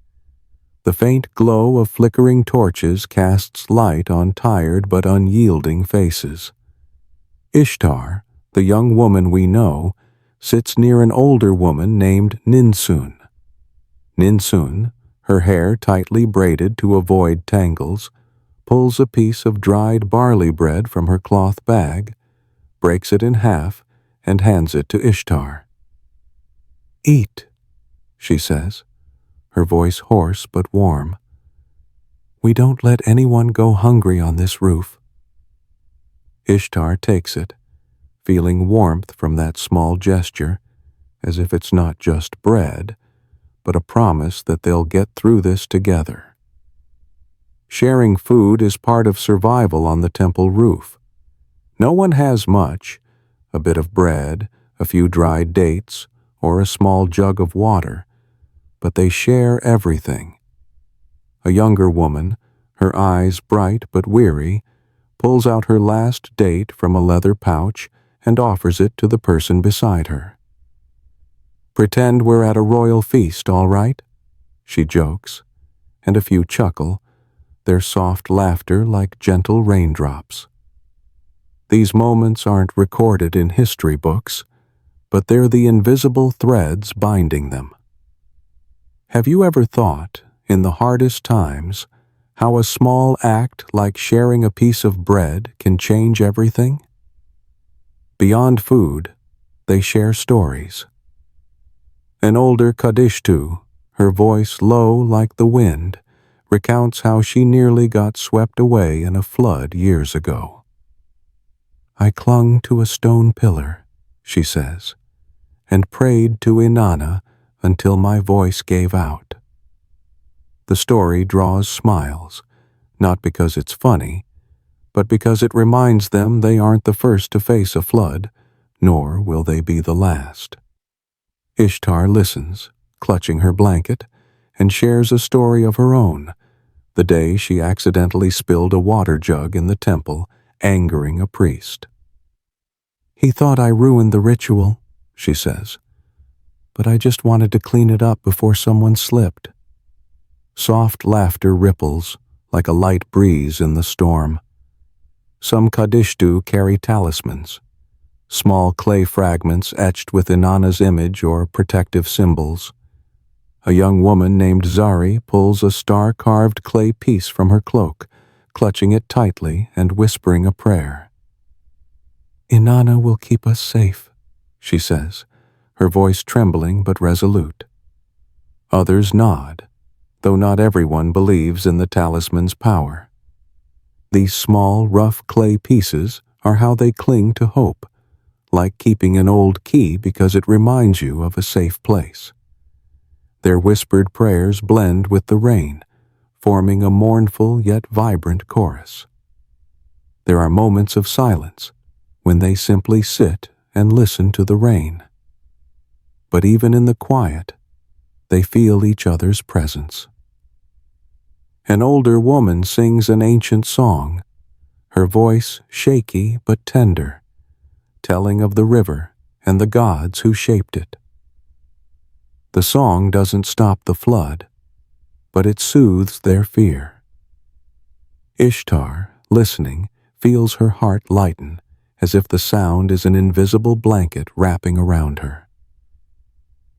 The faint glow of flickering torches casts light on tired but unyielding faces. Ishtar, the young woman we know, sits near an older woman named Ninsun. Ninsun, her hair tightly braided to avoid tangles, pulls a piece of dried barley bread from her cloth bag, breaks it in half, and hands it to Ishtar. "Eat," she says, her voice hoarse but warm. "We don't let anyone go hungry on this roof." Ishtar takes it, feeling warmth from that small gesture, as if it's not just bread, but a promise that they'll get through this together. Sharing food is part of survival on the temple roof. No one has much, a bit of bread, a few dried dates, or a small jug of water, but they share everything. A younger woman, her eyes bright but weary, pulls out her last date from a leather pouch and offers it to the person beside her. "Pretend we're at a royal feast, all right?" she jokes, and a few chuckle, their soft laughter like gentle raindrops. These moments aren't recorded in history books, but they're the invisible threads binding them. Have you ever thought, in the hardest times, how a small act like sharing a piece of bread can change everything? Beyond food, they share stories. An older Kadishtu, her voice low like the wind, recounts how she nearly got swept away in a flood years ago. "I clung to a stone pillar," she says, "and prayed to Inanna until my voice gave out." The story draws smiles, not because it's funny, but because it reminds them they aren't the first to face a flood, nor will they be the last. Ishtar listens, clutching her blanket, and shares a story of her own, the day she accidentally spilled a water jug in the temple, angering a priest. "He thought I ruined the ritual," she says, "but I just wanted to clean it up before someone slipped." Soft laughter ripples, like a light breeze in the storm. Some Kadishtu carry talismans, small clay fragments etched with Inanna's image or protective symbols. A young woman named Zari pulls a star-carved clay piece from her cloak, clutching it tightly and whispering a prayer. "Inanna will keep us safe," she says, her voice trembling but resolute. Others nod, though not everyone believes in the talisman's power. These small, rough clay pieces are how they cling to hope, like keeping an old key because it reminds you of a safe place. Their whispered prayers blend with the rain, forming a mournful yet vibrant chorus. There are moments of silence, when they simply sit and listen to the rain. But even in the quiet, they feel each other's presence. An older woman sings an ancient song, her voice shaky but tender, telling of the river and the gods who shaped it. The song doesn't stop the flood, but it soothes their fear. Ishtar, listening, feels her heart lighten, as if the sound is an invisible blanket wrapping around her.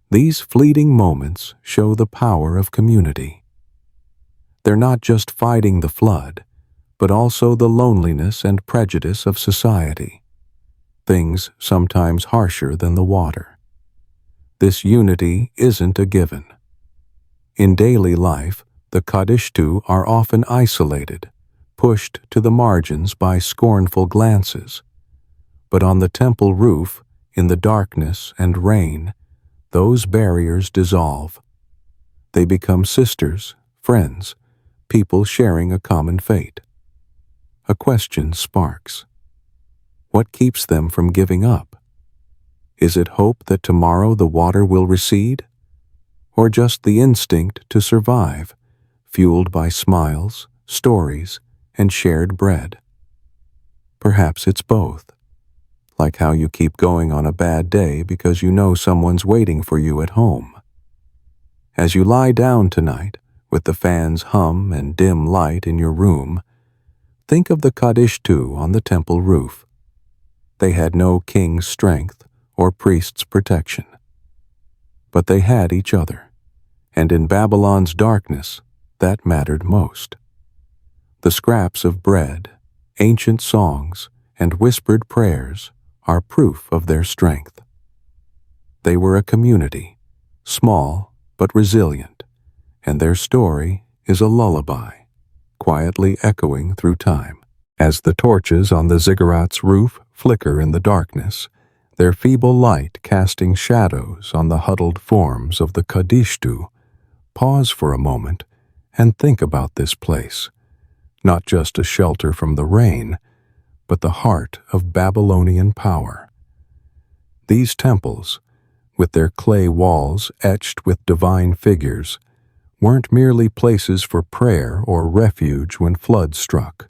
These fleeting moments show the power of community. They're not just fighting the flood, but also the loneliness and prejudice of society. things sometimes harsher than the water. This unity isn't a given. In daily life, the Kadishtu are often isolated, pushed to the margins by scornful glances. But on the temple roof, in the darkness and rain, those barriers dissolve. They become sisters, friends, people sharing a common fate. A question sparks. What keeps them from giving up? Is it hope that tomorrow the water will recede? Or just the instinct to survive, fueled by smiles, stories, and shared bread? Perhaps it's both. Like how you keep going on a bad day because you know someone's waiting for you at home. As you lie down tonight, with the fan's hum and dim light in your room, think of the Kadishtu on the temple roof. They had no king's strength or priest's protection. But they had each other, and in Babylon's darkness, that mattered most. The scraps of bread, ancient songs, and whispered prayers are proof of their strength. They were a community, small but resilient, and their story is a lullaby, quietly echoing through time. As the torches on the ziggurat's roof flicker in the darkness, their feeble light casting shadows on the huddled forms of the Kadishtu, pause for a moment and think about this place, not just a shelter from the rain, but the heart of Babylonian power. These temples, with their clay walls etched with divine figures, weren't merely places for prayer or refuge when floods struck.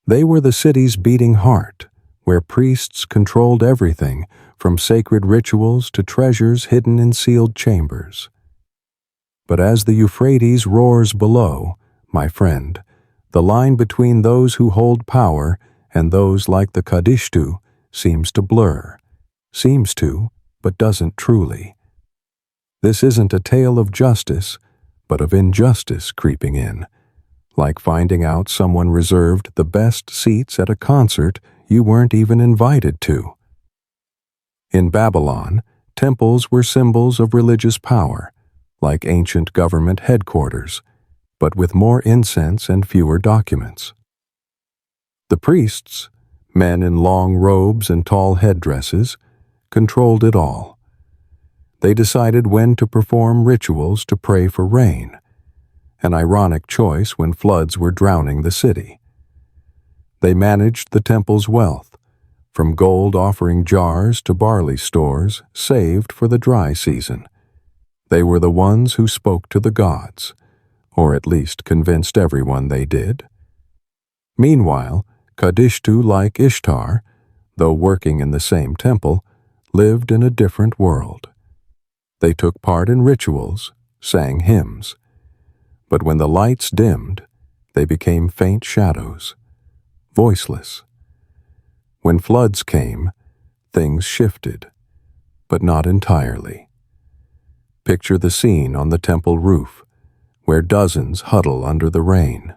They were the city's beating heart, where priests controlled everything from sacred rituals to treasures hidden in sealed chambers. But as the Euphrates roars below, my friend, the line between those who hold power and those like the Kadishtu seems to blur. Seems to, but doesn't truly. This isn't a tale of justice, but of injustice creeping in, like finding out someone reserved the best seats at a concert you weren't even invited to. In Babylon, temples were symbols of religious power, like ancient government headquarters, but with more incense and fewer documents. The priests, men in long robes and tall headdresses, controlled it all. They decided when to perform rituals to pray for rain, an ironic choice when floods were drowning the city. They managed the temple's wealth, from gold offering jars to barley stores saved for the dry season. They were the ones who spoke to the gods, or at least convinced everyone they did. Meanwhile, Kadishtu, like Ishtar, though working in the same temple, lived in a different world. They took part in rituals, sang hymns. But when the lights dimmed, they became faint shadows, voiceless. When floods came, things shifted, but not entirely. Picture the scene on the temple roof, where dozens huddle under the rain.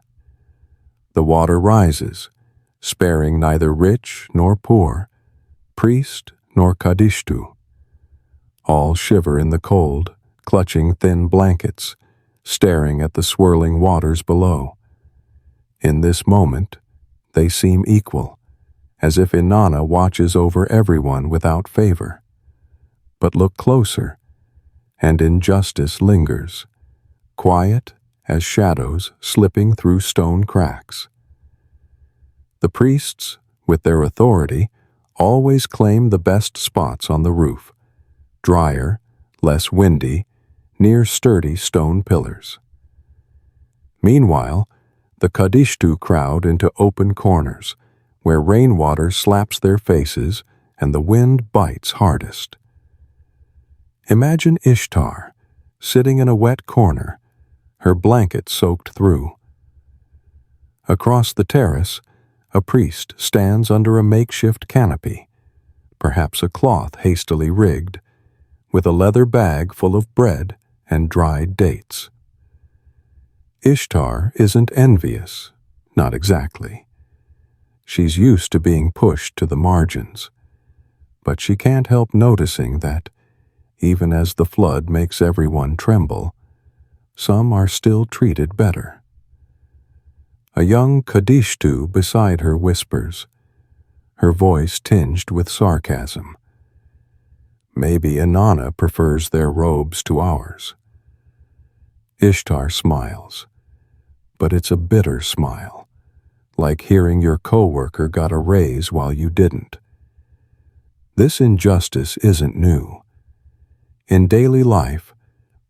The water rises, sparing neither rich nor poor, priest nor Kadishtu. All shiver in the cold, clutching thin blankets, staring at the swirling waters below. In this moment, they seem equal, as if Inanna watches over everyone without favor. But look closer, and injustice lingers, quiet as shadows slipping through stone cracks. The priests, with their authority, always claim the best spots on the roof, drier, less windy, near sturdy stone pillars. Meanwhile, the Kadishtu crowd into open corners, where rainwater slaps their faces and the wind bites hardest. Imagine Ishtar, sitting in a wet corner, her blanket soaked through. Across the terrace, a priest stands under a makeshift canopy, perhaps a cloth hastily rigged, with a leather bag full of bread and dried dates. Ishtar isn't envious, not exactly. She's used to being pushed to the margins, but she can't help noticing that, even as the flood makes everyone tremble, some are still treated better. A young Kadishtu beside her whispers, her voice tinged with sarcasm. Maybe Inanna prefers their robes to ours. Ishtar smiles, but it's a bitter smile, like hearing your coworker got a raise while you didn't. This injustice isn't new. In daily life,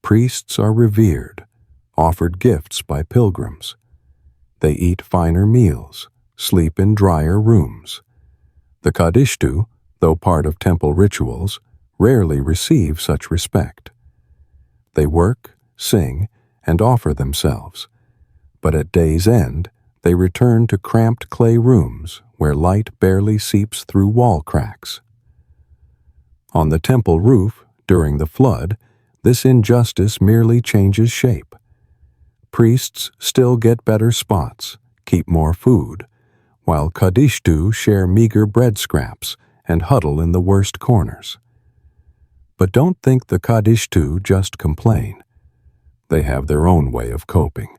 priests are revered, offered gifts by pilgrims. They eat finer meals, sleep in drier rooms. The Kadishtu, though part of temple rituals, rarely receive such respect. They work, sing, and offer themselves, but at day's end, they return to cramped clay rooms where light barely seeps through wall cracks. On the temple roof, during the flood, this injustice merely changes shape. Priests still get better spots, keep more food, while Kadishtu share meager bread scraps and huddle in the worst corners. But don't think the Kadishtu just complain. They have their own way of coping.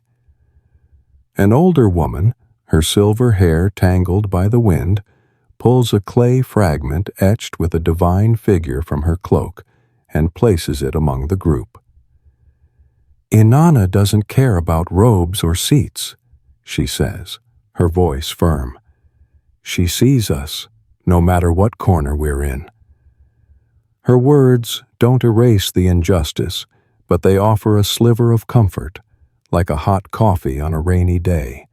An older woman, her silver hair tangled by the wind, pulls a clay fragment etched with a divine figure from her cloak and places it among the group. Inanna doesn't care about robes or seats, she says, her voice firm. She sees us, no matter what corner we're in. Her words don't erase the injustice, but they offer a sliver of comfort, like a hot coffee on a rainy day.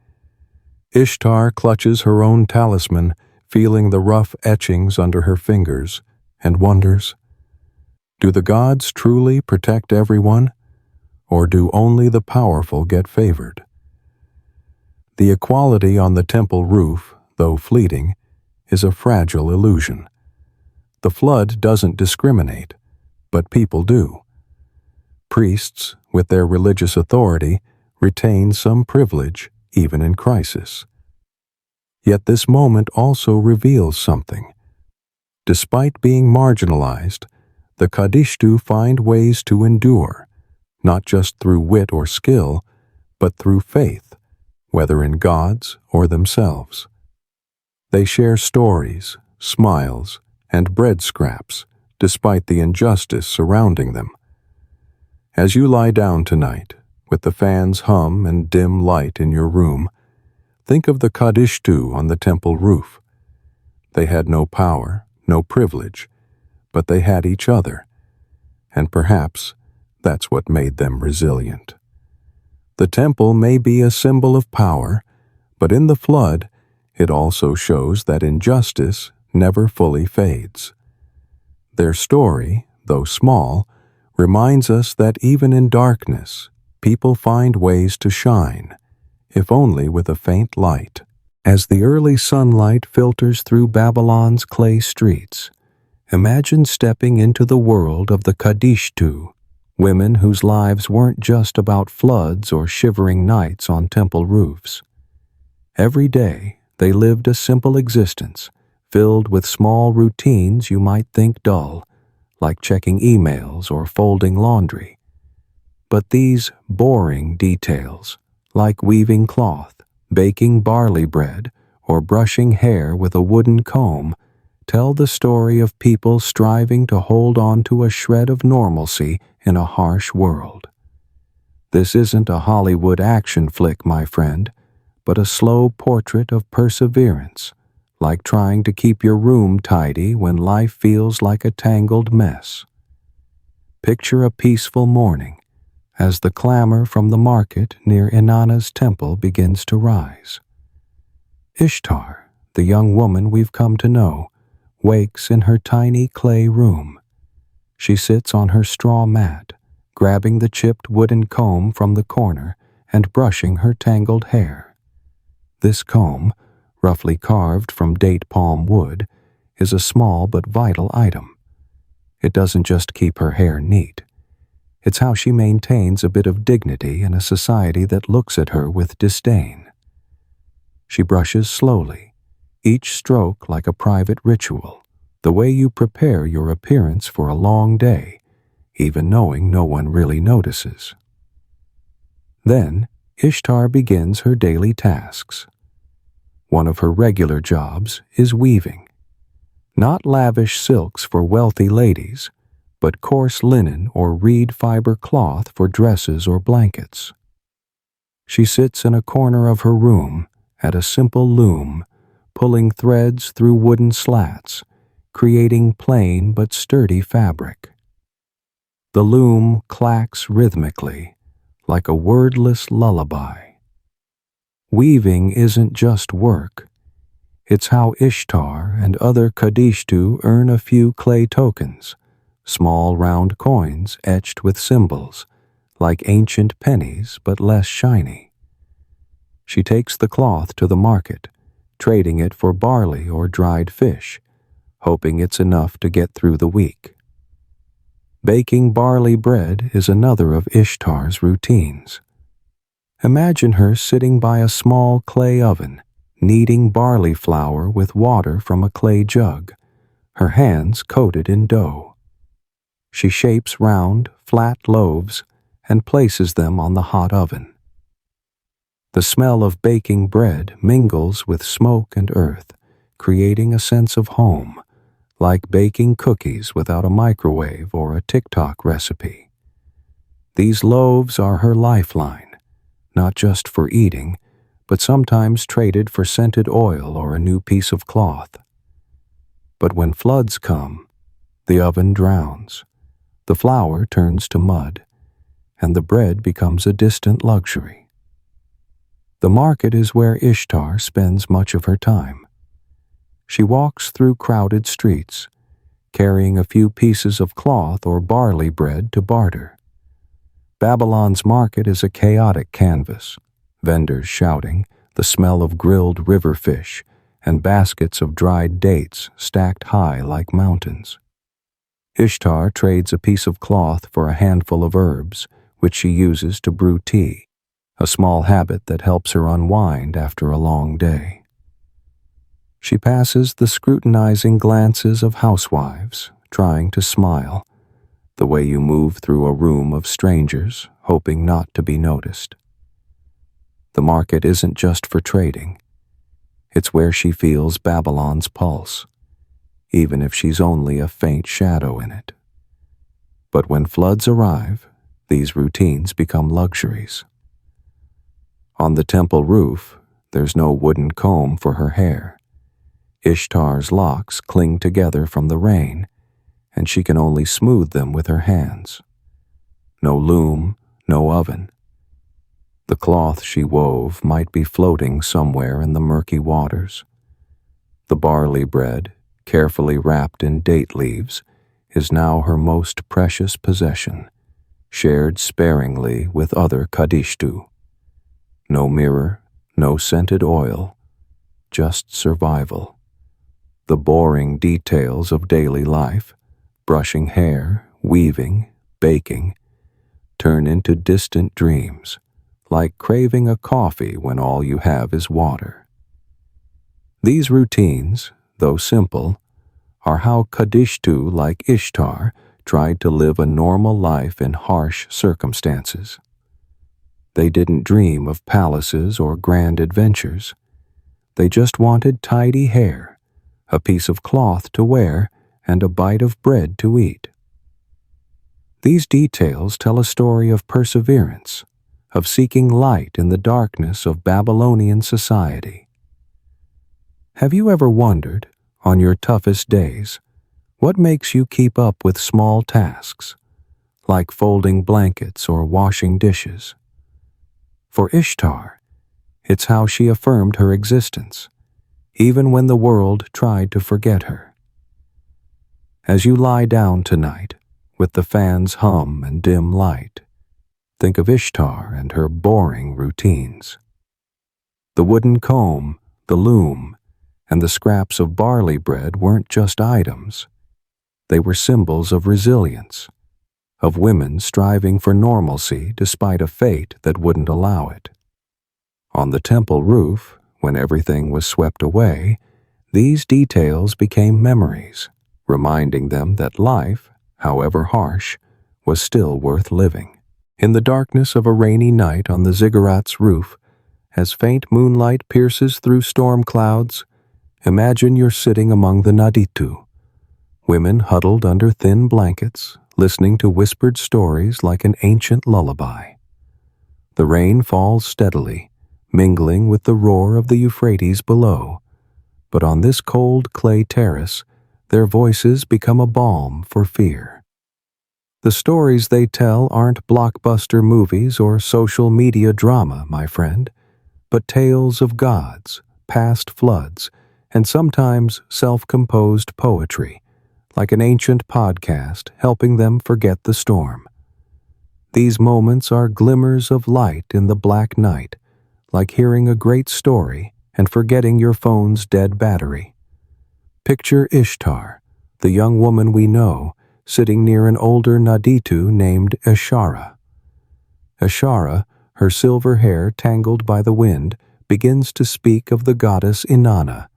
Ishtar clutches her own talisman, feeling the rough etchings under her fingers, and wonders, do the gods truly protect everyone, or do only the powerful get favored? The equality on the temple roof, though fleeting, is a fragile illusion. The flood doesn't discriminate, but people do. Priests, with their religious authority, retain some privilege even in crisis. Yet this moment also reveals something. Despite being marginalized, the Kadishtu find ways to endure, not just through wit or skill, but through faith, whether in gods or themselves. They share stories, smiles, and bread scraps, despite the injustice surrounding them. As you lie down tonight, with the fan's hum and dim light in your room, think of the Kadishtu on the temple roof. They had no power, no privilege, but they had each other, and perhaps that's what made them resilient. The temple may be a symbol of power, but in the flood, it also shows that injustice never fully fades. Their story, though small, reminds us that even in darkness, people find ways to shine, if only with a faint light. As the early sunlight filters through Babylon's clay streets, imagine stepping into the world of the Kadishtu, women whose lives weren't just about floods or shivering nights on temple roofs. Every day, they lived a simple existence, filled with small routines you might think dull, like checking emails or folding laundry. But these boring details, like weaving cloth, baking barley bread, or brushing hair with a wooden comb, tell the story of people striving to hold on to a shred of normalcy in a harsh world. This isn't a Hollywood action flick, my friend, but a slow portrait of perseverance, like trying to keep your room tidy when life feels like a tangled mess. Picture a peaceful morning as the clamor from the market near Inanna's temple begins to rise. Ishtar, the young woman we've come to know, wakes in her tiny clay room. She sits on her straw mat, grabbing the chipped wooden comb from the corner and brushing her tangled hair. This comb, roughly carved from date palm wood, is a small but vital item. It doesn't just keep her hair neat. It's how she maintains a bit of dignity in a society that looks at her with disdain. She brushes slowly, each stroke like a private ritual, the way you prepare your appearance for a long day, even knowing no one really notices. Then, Ishtar begins her daily tasks. One of her regular jobs is weaving. Not lavish silks for wealthy ladies, but coarse linen or reed fiber cloth for dresses or blankets. She sits in a corner of her room at a simple loom, pulling threads through wooden slats, creating plain but sturdy fabric. The loom clacks rhythmically, like a wordless lullaby. Weaving isn't just work. It's how Ishtar and other Kadishtu earn a few clay tokens, small round coins etched with symbols, like ancient pennies but less shiny. She takes the cloth to the market, trading it for barley or dried fish, hoping it's enough to get through the week. Baking barley bread is another of Ishtar's routines. Imagine her sitting by a small clay oven, kneading barley flour with water from a clay jug, her hands coated in dough. She shapes round, flat loaves and places them on the hot oven. The smell of baking bread mingles with smoke and earth, creating a sense of home, like baking cookies without a microwave or a TikTok recipe. These loaves are her lifeline, not just for eating, but sometimes traded for scented oil or a new piece of cloth. But when floods come, the oven drowns, the flour turns to mud, and the bread becomes a distant luxury. The market is where Ishtar spends much of her time. She walks through crowded streets, carrying a few pieces of cloth or barley bread to barter. Babylon's market is a chaotic canvas, vendors shouting, the smell of grilled river fish, and baskets of dried dates stacked high like mountains. Ishtar trades a piece of cloth for a handful of herbs, which she uses to brew tea, a small habit that helps her unwind after a long day. She passes the scrutinizing glances of housewives, trying to smile, the way you move through a room of strangers, hoping not to be noticed. The market isn't just for trading. It's where she feels Babylon's pulse, even if she's only a faint shadow in it. But when floods arrive, these routines become luxuries. On the temple roof, there's no wooden comb for her hair. Ishtar's locks cling together from the rain, and she can only smooth them with her hands. No loom, no oven. The cloth she wove might be floating somewhere in the murky waters. The barley bread, carefully wrapped in date leaves, is now her most precious possession, shared sparingly with other Kadishtu. No mirror, no scented oil, just survival. The boring details of daily life, brushing hair, weaving, baking, turn into distant dreams, like craving a coffee when all you have is water. These routines, though simple, are how Kadishtu like Ishtar tried to live a normal life in harsh circumstances. They didn't dream of palaces or grand adventures. They just wanted tidy hair, a piece of cloth to wear, and a bite of bread to eat. These details tell a story of perseverance, of seeking light in the darkness of Babylonian society. Have you ever wondered, on your toughest days, what makes you keep up with small tasks, like folding blankets or washing dishes? For Ishtar, it's how she affirmed her existence, even when the world tried to forget her. As you lie down tonight, with the fan's hum and dim light, think of Ishtar and her boring routines. The wooden comb, the loom, and the scraps of barley bread weren't just items. They were symbols of resilience, of women striving for normalcy despite a fate that wouldn't allow it. On the temple roof, when everything was swept away, These details became memories, reminding them that life, however harsh, was still worth living. In the darkness of a rainy night on the ziggurat's roof, as faint moonlight pierces through storm clouds, imagine you're sitting among the Naditu, women huddled under thin blankets, listening to whispered stories like an ancient lullaby. The rain falls steadily, mingling with the roar of the Euphrates below, but on this cold clay terrace, their voices become a balm for fear. The stories they tell aren't blockbuster movies or social media drama, my friend, but tales of gods, past floods, and sometimes self-composed poetry, like an ancient podcast helping them forget the storm. These moments are glimmers of light in the black night, like hearing a great story and forgetting your phone's dead battery. Picture Ishtar, the young woman we know, sitting near an older Naditu named Ashara. Ashara, her silver hair tangled by the wind, begins to speak of the goddess Inanna,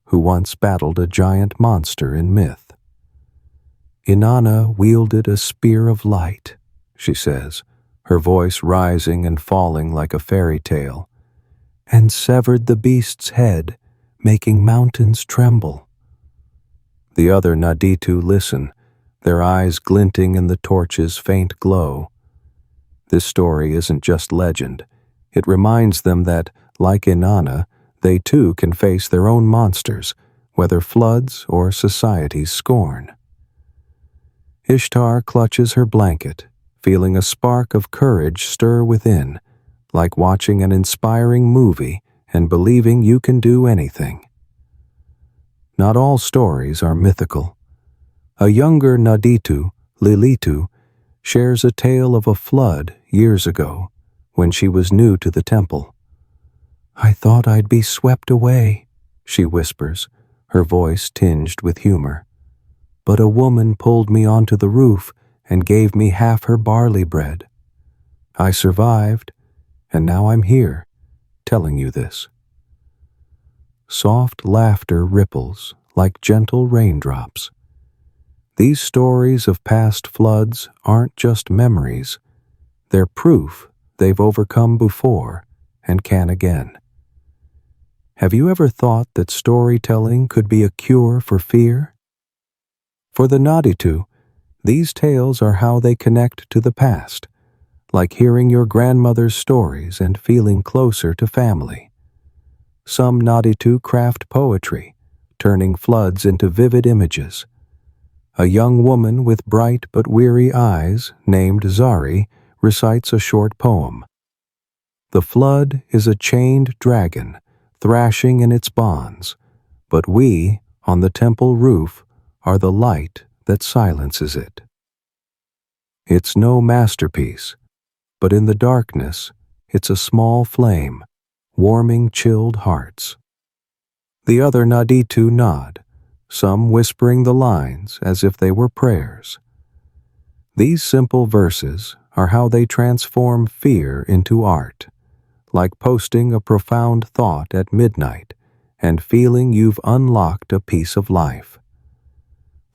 who once battled a giant monster in myth. Inanna wielded a spear of light, she says, her voice rising and falling like a fairy tale, and severed the beast's head, making mountains tremble. The other Naditu listen, their eyes glinting in the torch's faint glow. This story isn't just legend. It reminds them that, like Inanna, they too can face their own monsters, whether floods or society's scorn. Ishtar clutches her blanket, feeling a spark of courage stir within, like watching an inspiring movie and believing you can do anything. Not all stories are mythical. A younger Naditu, Lilitu, shares a tale of a flood years ago when she was new to the temple. "I thought I'd be swept away," she whispers, her voice tinged with humor. "But a woman pulled me onto the roof and gave me half her barley bread. I survived, and now I'm here, telling you this." Soft laughter ripples like gentle raindrops. These stories of past floods aren't just memories. They're proof they've overcome before and can again. Have you ever thought that storytelling could be a cure for fear? For the Naditu, these tales are how they connect to the past, like hearing your grandmother's stories and feeling closer to family. Some Naditu craft poetry, turning floods into vivid images. A young woman with bright but weary eyes, named Zari, recites a short poem. "The flood is a chained dragon, thrashing in its bonds, but we, on the temple roof, are the light that silences it." It's no masterpiece, but in the darkness, it's a small flame, warming chilled hearts. The other Naditu nod, some whispering the lines as if they were prayers. These simple verses are how they transform fear into art, like posting a profound thought at midnight and feeling you've unlocked a piece of life.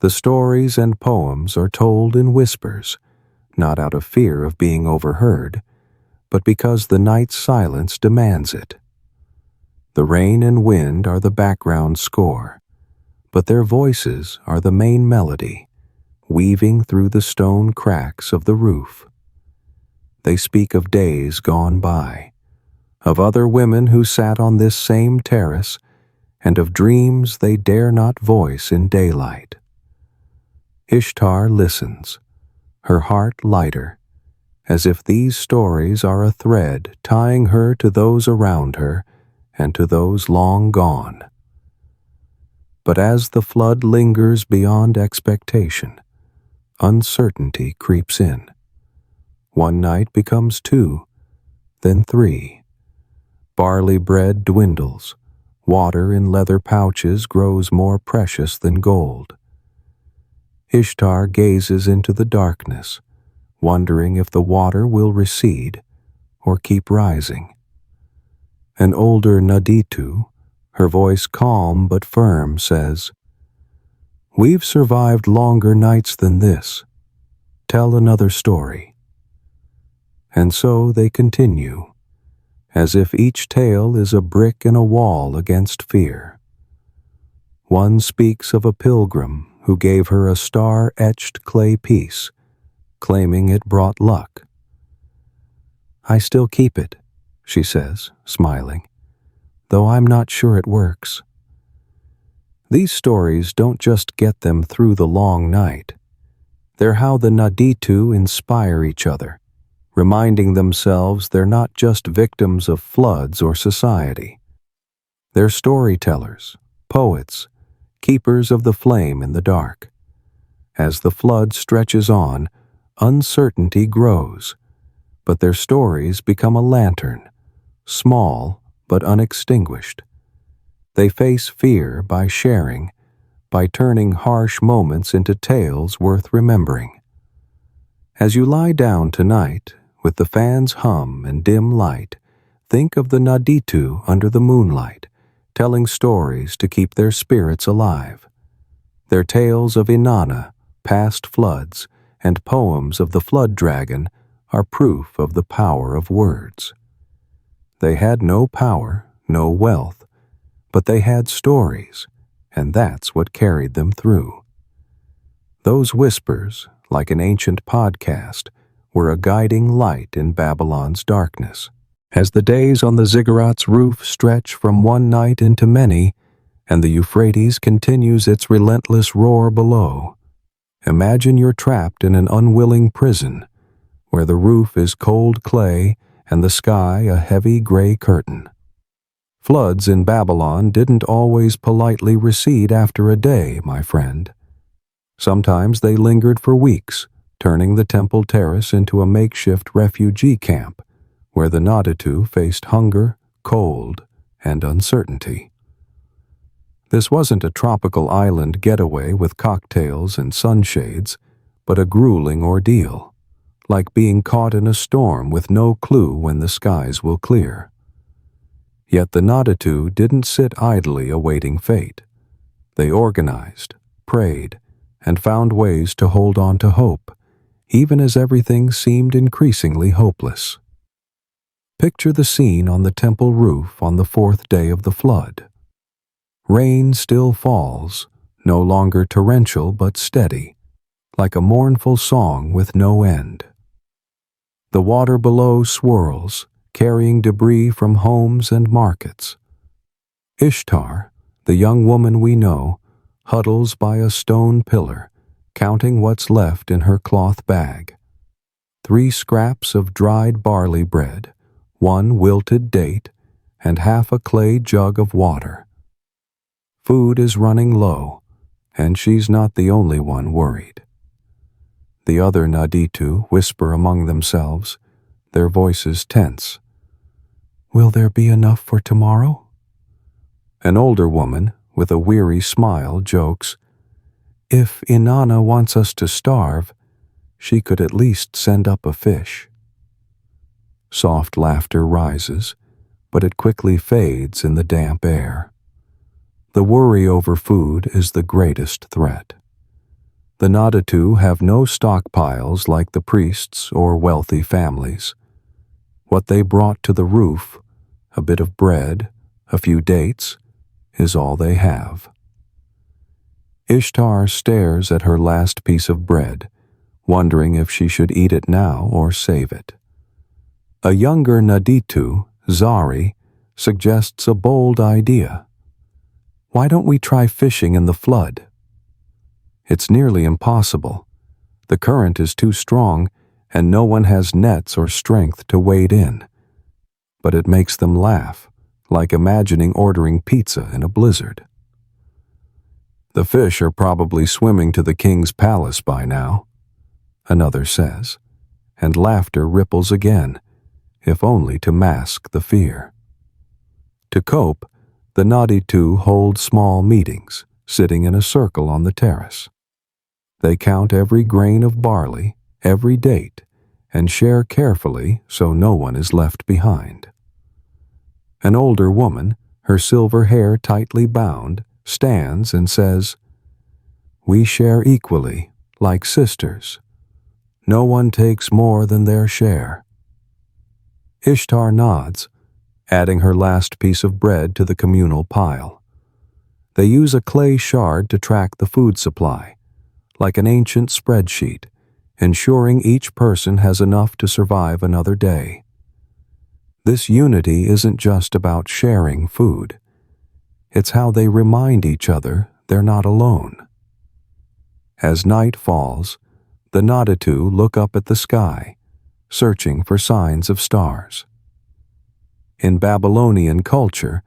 The stories and poems are told in whispers, not out of fear of being overheard, but because the night's silence demands it. The rain and wind are the background score, but their voices are the main melody, weaving through the stone cracks of the roof. They speak of days gone by, of other women who sat on this same terrace, and of dreams they dare not voice in daylight. Ishtar listens, her heart lighter, as if these stories are a thread tying her to those around her and to those long gone. But as the flood lingers beyond expectation, uncertainty creeps in. One night becomes 2, then 3. Barley bread dwindles, water in leather pouches grows more precious than gold. Ishtar gazes into the darkness, wondering if the water will recede or keep rising. An older Naditu, Her voice calm but firm says, "We've survived longer nights than this. Tell another story." And so they continue, as if each tale is a brick in a wall against fear. One speaks of a pilgrim who gave her a star-etched clay piece, claiming it brought luck. "I still keep it," she says, smiling, "though I'm not sure it works." These stories don't just get them through the long night. They're how the Naditu inspire each other, reminding themselves they're not just victims of floods or society. They're storytellers, poets, keepers of the flame in the dark. As the flood stretches on, uncertainty grows, but their stories become a lantern, small but unextinguished. They face fear by sharing, by turning harsh moments into tales worth remembering. As you lie down tonight, with the fan's hum and dim light, think of the Naditu under the moonlight, telling stories to keep their spirits alive. Their tales of Inanna, past floods, and poems of the flood dragon are proof of the power of words. They had no power, no wealth, but they had stories, and that's what carried them through. Those whispers, like an ancient podcast, were a guiding light in Babylon's darkness. As the days on the ziggurat's roof stretch from one night into many, and the Euphrates continues its relentless roar below, imagine you're trapped in an unwilling prison, where the roof is cold clay and the sky a heavy gray curtain. Floods in Babylon didn't always politely recede after a day, my friend. Sometimes they lingered for weeks, turning the temple terrace into a makeshift refugee camp, where the Naditu faced hunger, cold, and uncertainty. This wasn't a tropical island getaway with cocktails and sunshades, but a grueling ordeal, like being caught in a storm with no clue when the skies will clear. Yet the Naditu didn't sit idly awaiting fate. They organized, prayed, and found ways to hold on to hope, even as everything seemed increasingly hopeless. Picture the scene on the temple roof on the fourth day of the flood. Rain still falls, no longer torrential but steady, like a mournful song with no end. The water below swirls, carrying debris from homes and markets. Ishtar, the young woman we know, huddles by a stone pillar, counting what's left in her cloth bag. 3 scraps of dried barley bread, 1 wilted date, and half a clay jug of water. Food is running low, and she's not the only one worried. The other Naditu whisper among themselves, their voices tense. "Will there be enough for tomorrow?" An older woman, with a weary smile, jokes, "If Inanna wants us to starve, she could at least send up a fish." Soft laughter rises, but it quickly fades in the damp air. The worry over food is the greatest threat. The Naditu have no stockpiles like the priests or wealthy families. What they brought to the roof, a bit of bread, a few dates, is all they have. Ishtar stares at her last piece of bread, wondering if she should eat it now or save it. A younger Naditu, Zari, suggests a bold idea. "Why don't we try fishing in the flood?" It's nearly impossible. The current is too strong, and no one has nets or strength to wade in. But it makes them laugh, like imagining ordering pizza in a blizzard. "The fish are probably swimming to the king's palace by now," another says, and laughter ripples again, if only to mask the fear. To cope, the Naditu hold small meetings, sitting in a circle on the terrace. They count every grain of barley, every date, and share carefully so no one is left behind. An older woman, her silver hair tightly bound, stands and says, "We share equally, like sisters. No one takes more than their share." Ishtar nods, adding her last piece of bread to the communal pile. They use a clay shard to track the food supply, like an ancient spreadsheet, ensuring each person has enough to survive another day. This unity isn't just about sharing food. It's how they remind each other they're not alone. As night falls, the Nadatu look up at the sky, searching for signs of stars. In Babylonian culture,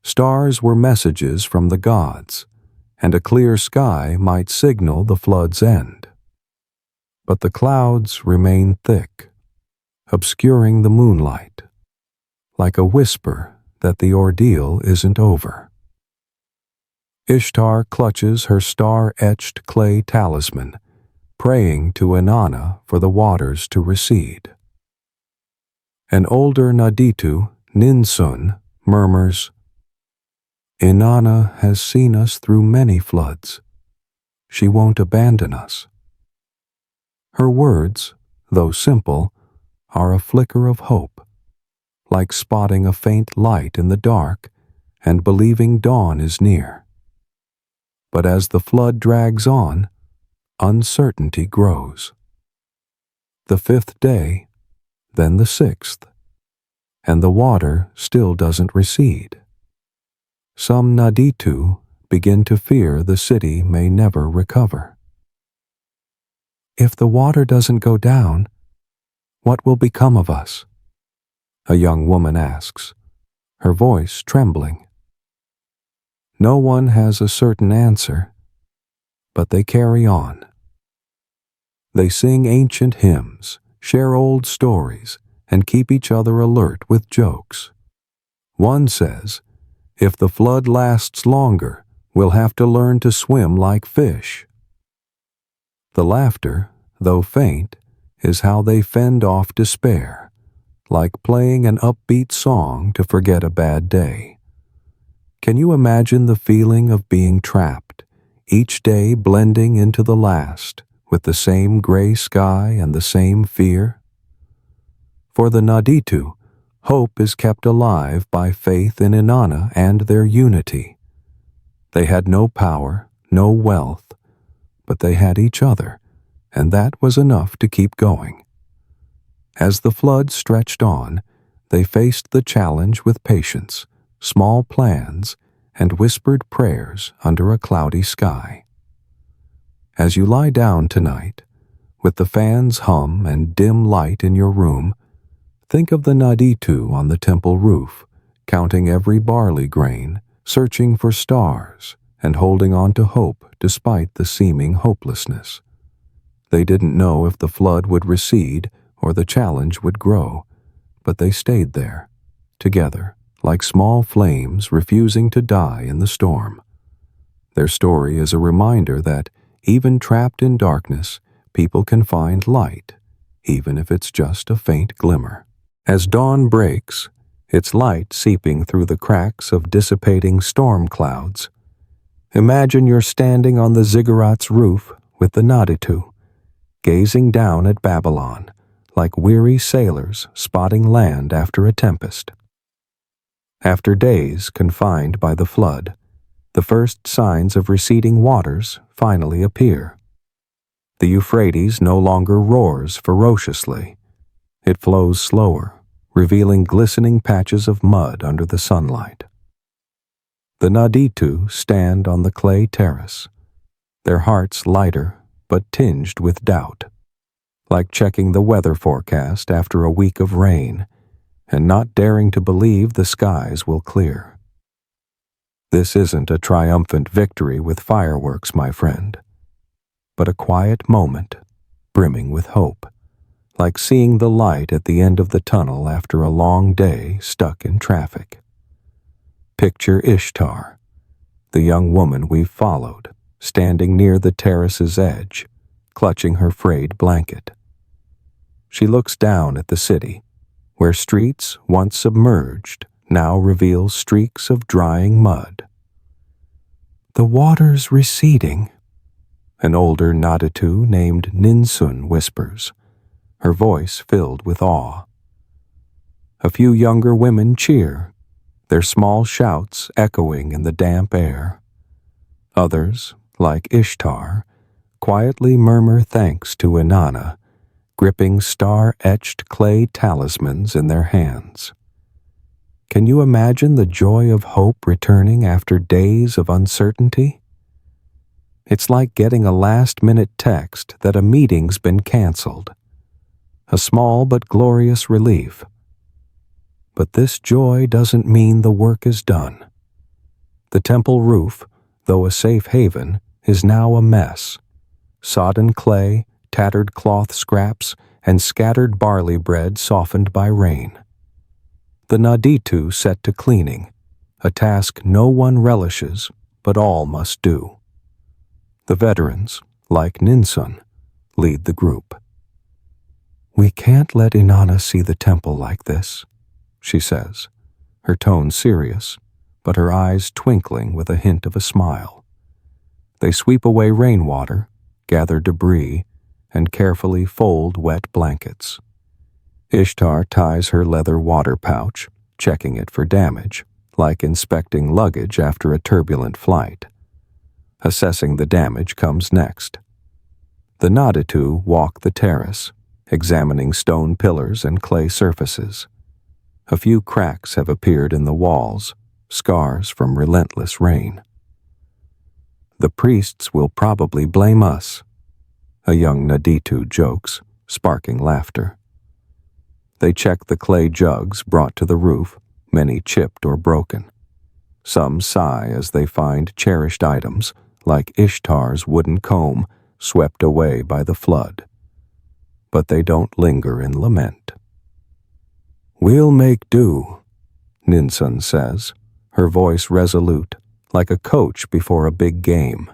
stars were messages from the gods, and a clear sky might signal the flood's end. But the clouds remain thick, obscuring the moonlight, like a whisper that the ordeal isn't over. Ishtar clutches her star-etched clay talisman, praying to Inanna for the waters to recede. An older Naditu, Ninsun, murmurs, "Inanna has seen us through many floods. She won't abandon us." Her words, though simple, are a flicker of hope, like spotting a faint light in the dark and believing dawn is near. But as the flood drags on, uncertainty grows. The 5th day, then the 6th, and the water still doesn't recede. Some Naditu begin to fear the city may never recover. "If the water doesn't go down, what will become of us?" a young woman asks, her voice trembling. No one has a certain answer, but they carry on. They sing ancient hymns, share old stories, and keep each other alert with jokes. One says, "If the flood lasts longer, we'll have to learn to swim like fish." The laughter, though faint, is how they fend off despair, like playing an upbeat song to forget a bad day. Can you imagine the feeling of being trapped, each day blending into the last, with the same gray sky and the same fear? For the Naditu, hope is kept alive by faith in Inanna and their unity. They had no power, no wealth, but they had each other, and that was enough to keep going. As the flood stretched on, they faced the challenge with patience, small plans, and whispered prayers under a cloudy sky. As you lie down tonight, with the fan's hum and dim light in your room, think of the Naditu on the temple roof, counting every barley grain, searching for stars, and holding on to hope despite the seeming hopelessness. They didn't know if the flood would recede or the challenge would grow, but they stayed there, together, like small flames refusing to die in the storm. Their story is a reminder that, even trapped in darkness, people can find light, even if it's just a faint glimmer. As dawn breaks, its light seeping through the cracks of dissipating storm clouds, imagine you're standing on the ziggurat's roof with the Naditu, gazing down at Babylon, like weary sailors spotting land after a tempest. After days confined by the flood, the first signs of receding waters finally appear. The Euphrates no longer roars ferociously. It flows slower, revealing glistening patches of mud under the sunlight. The Naditu stand on the clay terrace, their hearts lighter but tinged with doubt, like checking the weather forecast after a week of rain and not daring to believe the skies will clear. This isn't a triumphant victory with fireworks, my friend, but a quiet moment brimming with hope, like seeing the light at the end of the tunnel after a long day stuck in traffic. Picture Ishtar, the young woman we've followed, standing near the terrace's edge, clutching her frayed blanket. She looks down at the city, where streets once submerged now reveals streaks of drying mud. "The water's receding," an older Nadatu named Ninsun whispers, her voice filled with awe. A few younger women cheer, their small shouts echoing in the damp air. Others, like Ishtar, quietly murmur thanks to Inanna, gripping star-etched clay talismans in their hands. Can you imagine the joy of hope returning after days of uncertainty? It's like getting a last-minute text that a meeting's been canceled. A small but glorious relief. But this joy doesn't mean the work is done. The temple roof, though a safe haven, is now a mess. Sodden clay, tattered cloth scraps, and scattered barley bread softened by rain. The Naditu set to cleaning, a task no one relishes, but all must do. The veterans, like Ninsun, lead the group. "We can't let Inanna see the temple like this," she says, her tone serious, but her eyes twinkling with a hint of a smile. They sweep away rainwater, gather debris, and carefully fold wet blankets. Ishtar ties her leather water pouch, checking it for damage, like inspecting luggage after a turbulent flight. Assessing the damage comes next. The Nadatu walk the terrace, examining stone pillars and clay surfaces. A few cracks have appeared in the walls, scars from relentless rain. "The priests will probably blame us," a young Naditu jokes, sparking laughter. They check the clay jugs brought to the roof, many chipped or broken. Some sigh as they find cherished items, like Ishtar's wooden comb, swept away by the flood. But they don't linger in lament. "We'll make do," Ninsun says, her voice resolute, like a coach before a big game.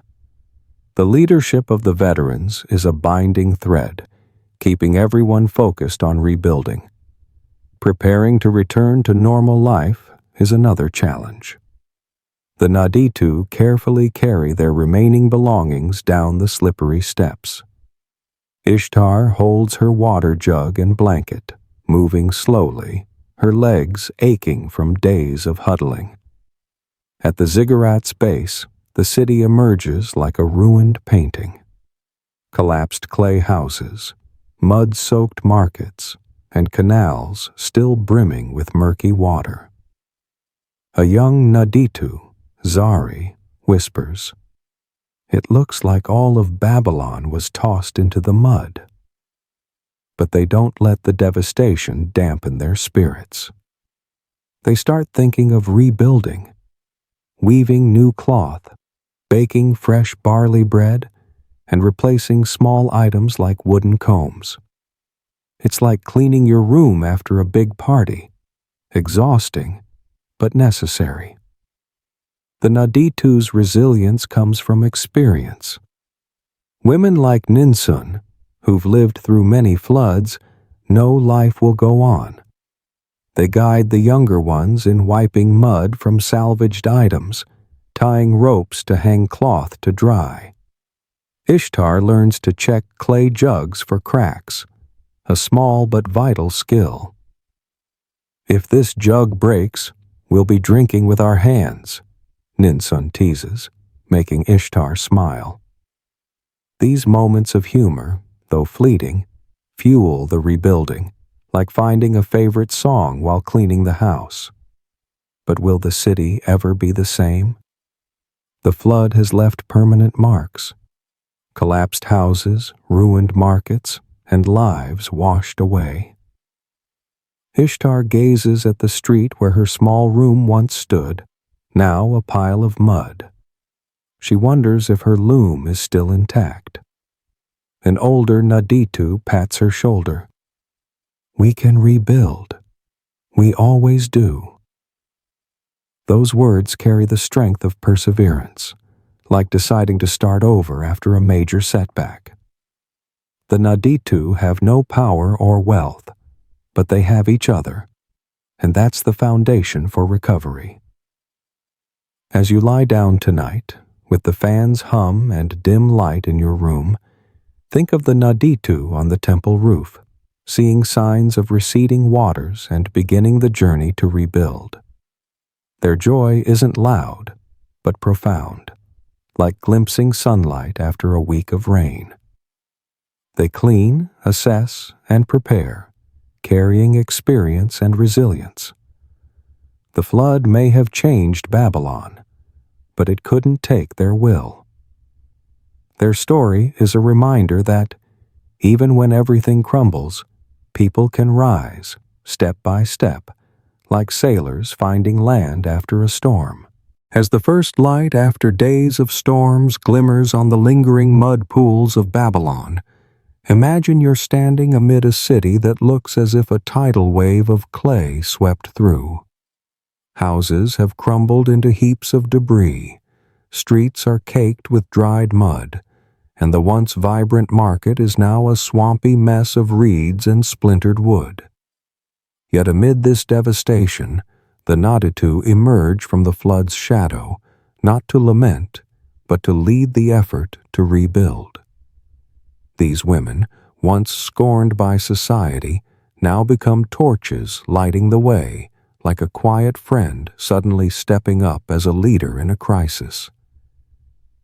The leadership of the veterans is a binding thread, keeping everyone focused on rebuilding. Preparing to return to normal life is another challenge. The Naditu carefully carry their remaining belongings down the slippery steps. Ishtar holds her water jug and blanket, moving slowly, her legs aching from days of huddling. At the ziggurat's base, the city emerges like a ruined painting. Collapsed clay houses, mud-soaked markets, and canals still brimming with murky water. A young Naditu, Zari, whispers, "It looks like all of Babylon was tossed into the mud." But they don't let the devastation dampen their spirits. They start thinking of rebuilding, weaving new cloth, baking fresh barley bread, and replacing small items like wooden combs. It's like cleaning your room after a big party, exhausting, but necessary. The Naditu's resilience comes from experience. Women like Ninsun, who've lived through many floods, know life will go on. They guide the younger ones in wiping mud from salvaged items, tying ropes to hang cloth to dry. Ishtar learns to check clay jugs for cracks, a small but vital skill. "If this jug breaks, we'll be drinking with our hands," Ninsun teases, making Ishtar smile. These moments of humor, though fleeting, fuel the rebuilding, like finding a favorite song while cleaning the house. But will the city ever be the same? The flood has left permanent marks. Collapsed houses, ruined markets, and lives washed away. Ishtar gazes at the street where her small room once stood, now a pile of mud. She wonders if her loom is still intact. An older Naditu pats her shoulder. "We can rebuild. We always do." Those words carry the strength of perseverance, like deciding to start over after a major setback. The Naditu have no power or wealth, but they have each other, and that's the foundation for recovery. As you lie down tonight, with the fan's hum and dim light in your room, think of the Naditu on the temple roof, seeing signs of receding waters and beginning the journey to rebuild. Their joy isn't loud, but profound, like glimpsing sunlight after a week of rain. They clean, assess, and prepare, carrying experience and resilience. The flood may have changed Babylon, but it couldn't take their will. Their story is a reminder that, even when everything crumbles, people can rise, step by step, like sailors finding land after a storm. As the first light after days of storms glimmers on the lingering mud pools of Babylon, imagine you're standing amid a city that looks as if a tidal wave of clay swept through. Houses have crumbled into heaps of debris, streets are caked with dried mud, and the once vibrant market is now a swampy mess of reeds and splintered wood. Yet amid this devastation, the Naditu emerge from the flood's shadow, not to lament, but to lead the effort to rebuild. These women, once scorned by society, now become torches lighting the way, like a quiet friend suddenly stepping up as a leader in a crisis.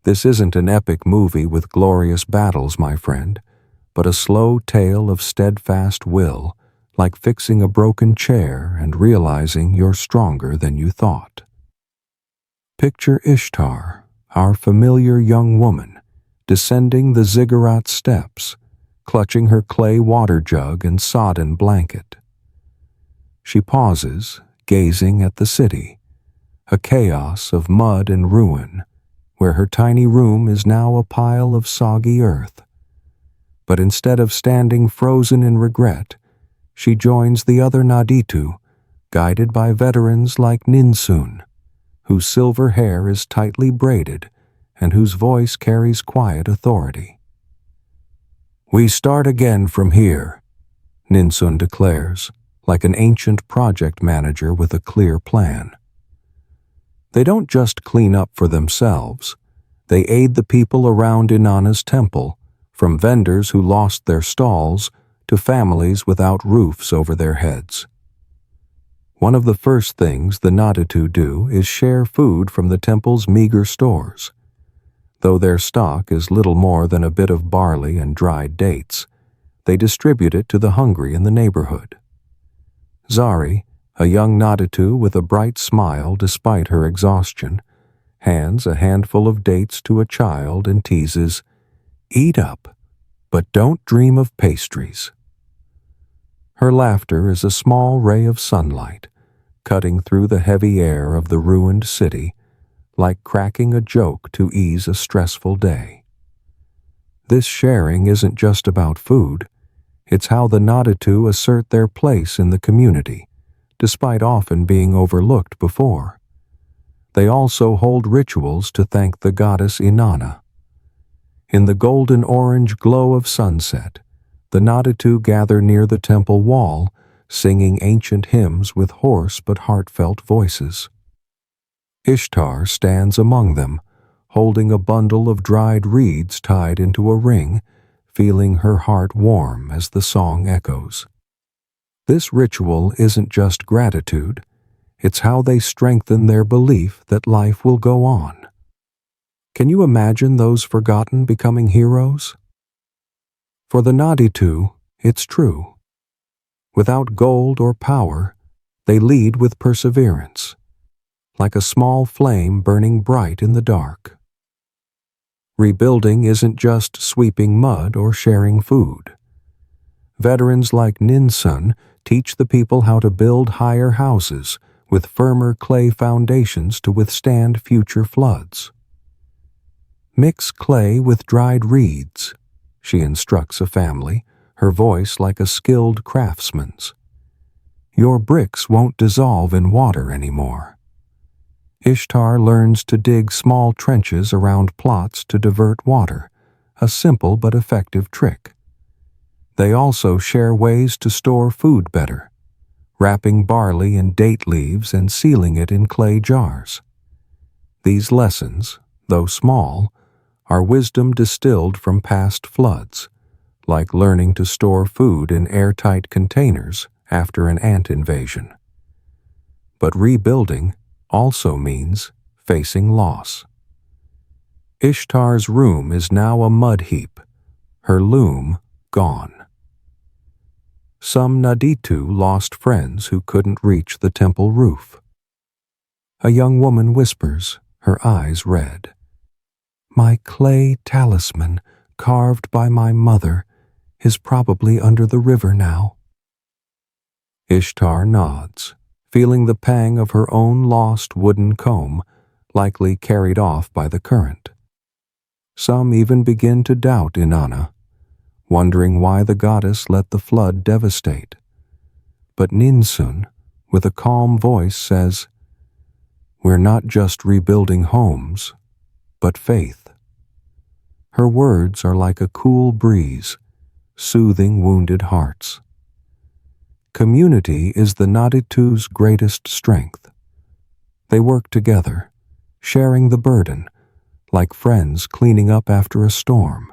This isn't an epic movie with glorious battles, my friend, but a slow tale of steadfast will, like fixing a broken chair and realizing you're stronger than you thought. Picture Ishtar, our familiar young woman, descending the ziggurat steps, clutching her clay water jug and sodden blanket. She pauses, gazing at the city, a chaos of mud and ruin, where her tiny room is now a pile of soggy earth. But instead of standing frozen in regret, she joins the other Naditu, guided by veterans like Ninsun, whose silver hair is tightly braided and whose voice carries quiet authority. "We start again from here," Ninsun declares, like an ancient project manager with a clear plan. They don't just clean up for themselves, they aid the people around Inanna's temple, from vendors who lost their stalls to families without roofs over their heads. One of the first things the Naditu do is share food from the temple's meager stores. Though their stock is little more than a bit of barley and dried dates, they distribute it to the hungry in the neighborhood. Zari, a young Naditu with a bright smile despite her exhaustion, hands a handful of dates to a child and teases, "Eat up, but don't dream of pastries." Her laughter is a small ray of sunlight, cutting through the heavy air of the ruined city, like cracking a joke to ease a stressful day. This sharing isn't just about food, it's how the Naditu assert their place in the community, despite often being overlooked before. They also hold rituals to thank the goddess Inanna. In the golden-orange glow of sunset, the Naditu gather near the temple wall, singing ancient hymns with hoarse but heartfelt voices. Ishtar stands among them, holding a bundle of dried reeds tied into a ring, feeling her heart warm as the song echoes. This ritual isn't just gratitude, it's how they strengthen their belief that life will go on. Can you imagine those forgotten becoming heroes? For the Naditu, it's true. Without gold or power, they lead with perseverance, like a small flame burning bright in the dark. Rebuilding isn't just sweeping mud or sharing food. Veterans like Ninsun teach the people how to build higher houses with firmer clay foundations to withstand future floods. Mix clay with dried reeds, she instructs a family, her voice like a skilled craftsman's. Your bricks won't dissolve in water anymore. Ishtar learns to dig small trenches around plots to divert water, a simple but effective trick. They also share ways to store food better, wrapping barley in date leaves and sealing it in clay jars. These lessons, though small, are wisdom distilled from past floods, like learning to store food in airtight containers after an ant invasion. But rebuilding also means facing loss. Ishtar's room is now a mud heap, her loom gone. Some Naditu lost friends who couldn't reach the temple roof. A young woman whispers, her eyes red. My clay talisman, carved by my mother, is probably under the river now. Ishtar nods, feeling the pang of her own lost wooden comb, likely carried off by the current. Some even begin to doubt Inanna, wondering why the goddess let the flood devastate. But Ninsun, with a calm voice, says, We're not just rebuilding homes, but faith. Her words are like a cool breeze, soothing wounded hearts. Community is the Naditu's greatest strength. They work together, sharing the burden, like friends cleaning up after a storm.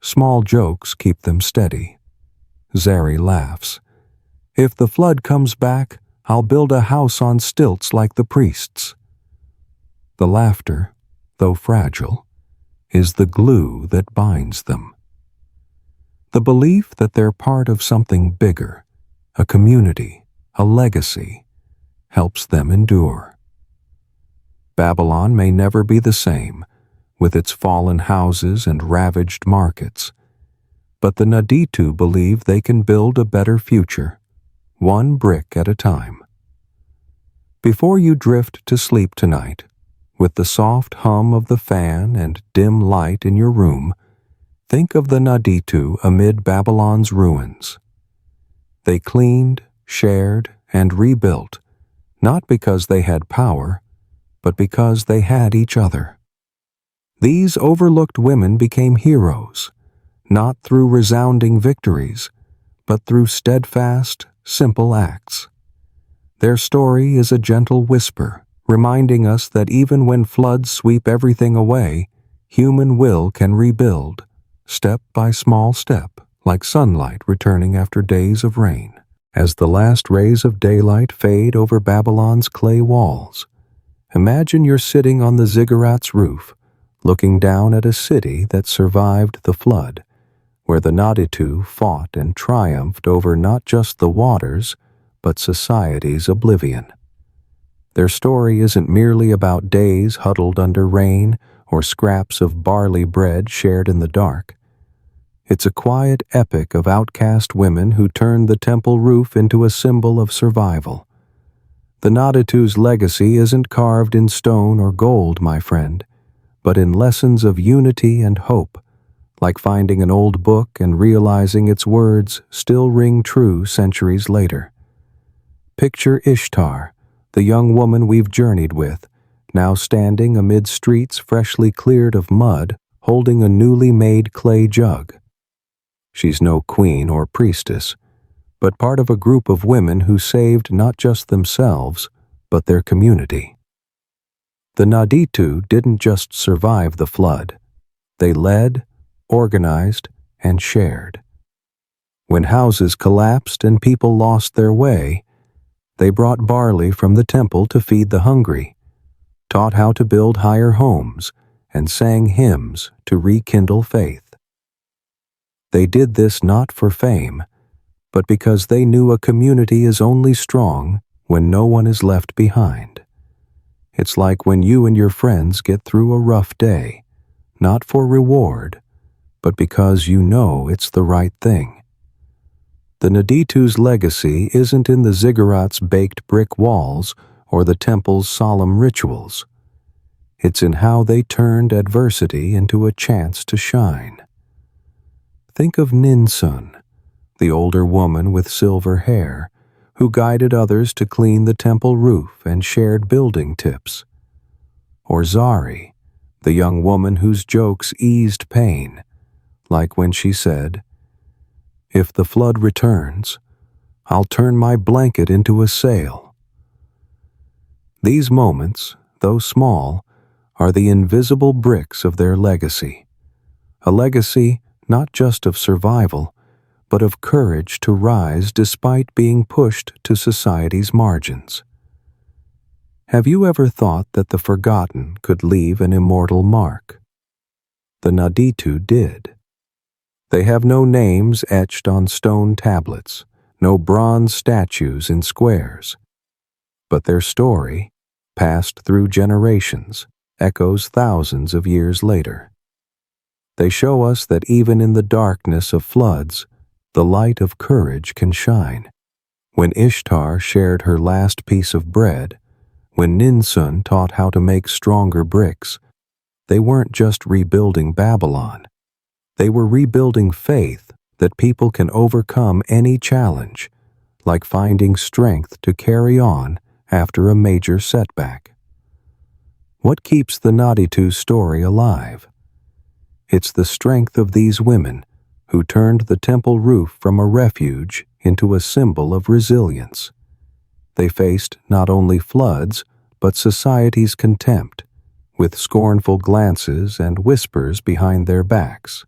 Small jokes keep them steady. Zari laughs. If the flood comes back, I'll build a house on stilts like the priests. The laughter, though fragile, is the glue that binds them. The belief that they're part of something bigger, a community, a legacy, helps them endure. Babylon may never be the same, with its fallen houses and ravaged markets, but the Naditu believe they can build a better future, one brick at a time. Before you drift to sleep tonight, with the soft hum of the fan and dim light in your room, think of the Naditu amid Babylon's ruins. They cleaned, shared, and rebuilt, not because they had power, but because they had each other. These overlooked women became heroes, not through resounding victories, but through steadfast, simple acts. Their story is a gentle whisper, reminding us that even when floods sweep everything away, human will can rebuild, step by small step, like sunlight returning after days of rain. As the last rays of daylight fade over Babylon's clay walls, imagine you're sitting on the ziggurat's roof, looking down at a city that survived the flood, where the Naditu fought and triumphed over not just the waters, but society's oblivion. Their story isn't merely about days huddled under rain or scraps of barley bread shared in the dark. It's a quiet epic of outcast women who turned the temple roof into a symbol of survival. The Naditu's legacy isn't carved in stone or gold, my friend, but in lessons of unity and hope, like finding an old book and realizing its words still ring true centuries later. Picture Ishtar, the young woman we've journeyed with, now standing amid streets freshly cleared of mud, holding a newly made clay jug. She's no queen or priestess, but part of a group of women who saved not just themselves, but their community. The Naditu didn't just survive the flood. They led, organized, and shared. When houses collapsed and people lost their way, they brought barley from the temple to feed the hungry, taught how to build higher homes, and sang hymns to rekindle faith. They did this not for fame, but because they knew a community is only strong when no one is left behind. It's like when you and your friends get through a rough day, not for reward, but because you know it's the right thing. The Naditu's legacy isn't in the ziggurat's baked brick walls or the temple's solemn rituals. It's in how they turned adversity into a chance to shine. Think of Ninsun, the older woman with silver hair, who guided others to clean the temple roof and shared building tips. Or Zari, the young woman whose jokes eased pain, like when she said, "If the flood returns, I'll turn my blanket into a sail. These moments, though small, are the invisible bricks of their legacy. A legacy not just of survival, but of courage to rise despite being pushed to society's margins. Have you ever thought that the forgotten could leave an immortal mark? The Naditu did. They have no names etched on stone tablets, no bronze statues in squares. But their story, passed through generations, echoes thousands of years later. They show us that even in the darkness of floods, the light of courage can shine. When Ishtar shared her last piece of bread, when Ninsun taught how to make stronger bricks, they weren't just rebuilding Babylon. They were rebuilding faith that people can overcome any challenge, like finding strength to carry on after a major setback. What keeps the Naditu story alive? It's the strength of these women who turned the temple roof from a refuge into a symbol of resilience. They faced not only floods, but society's contempt, with scornful glances and whispers behind their backs.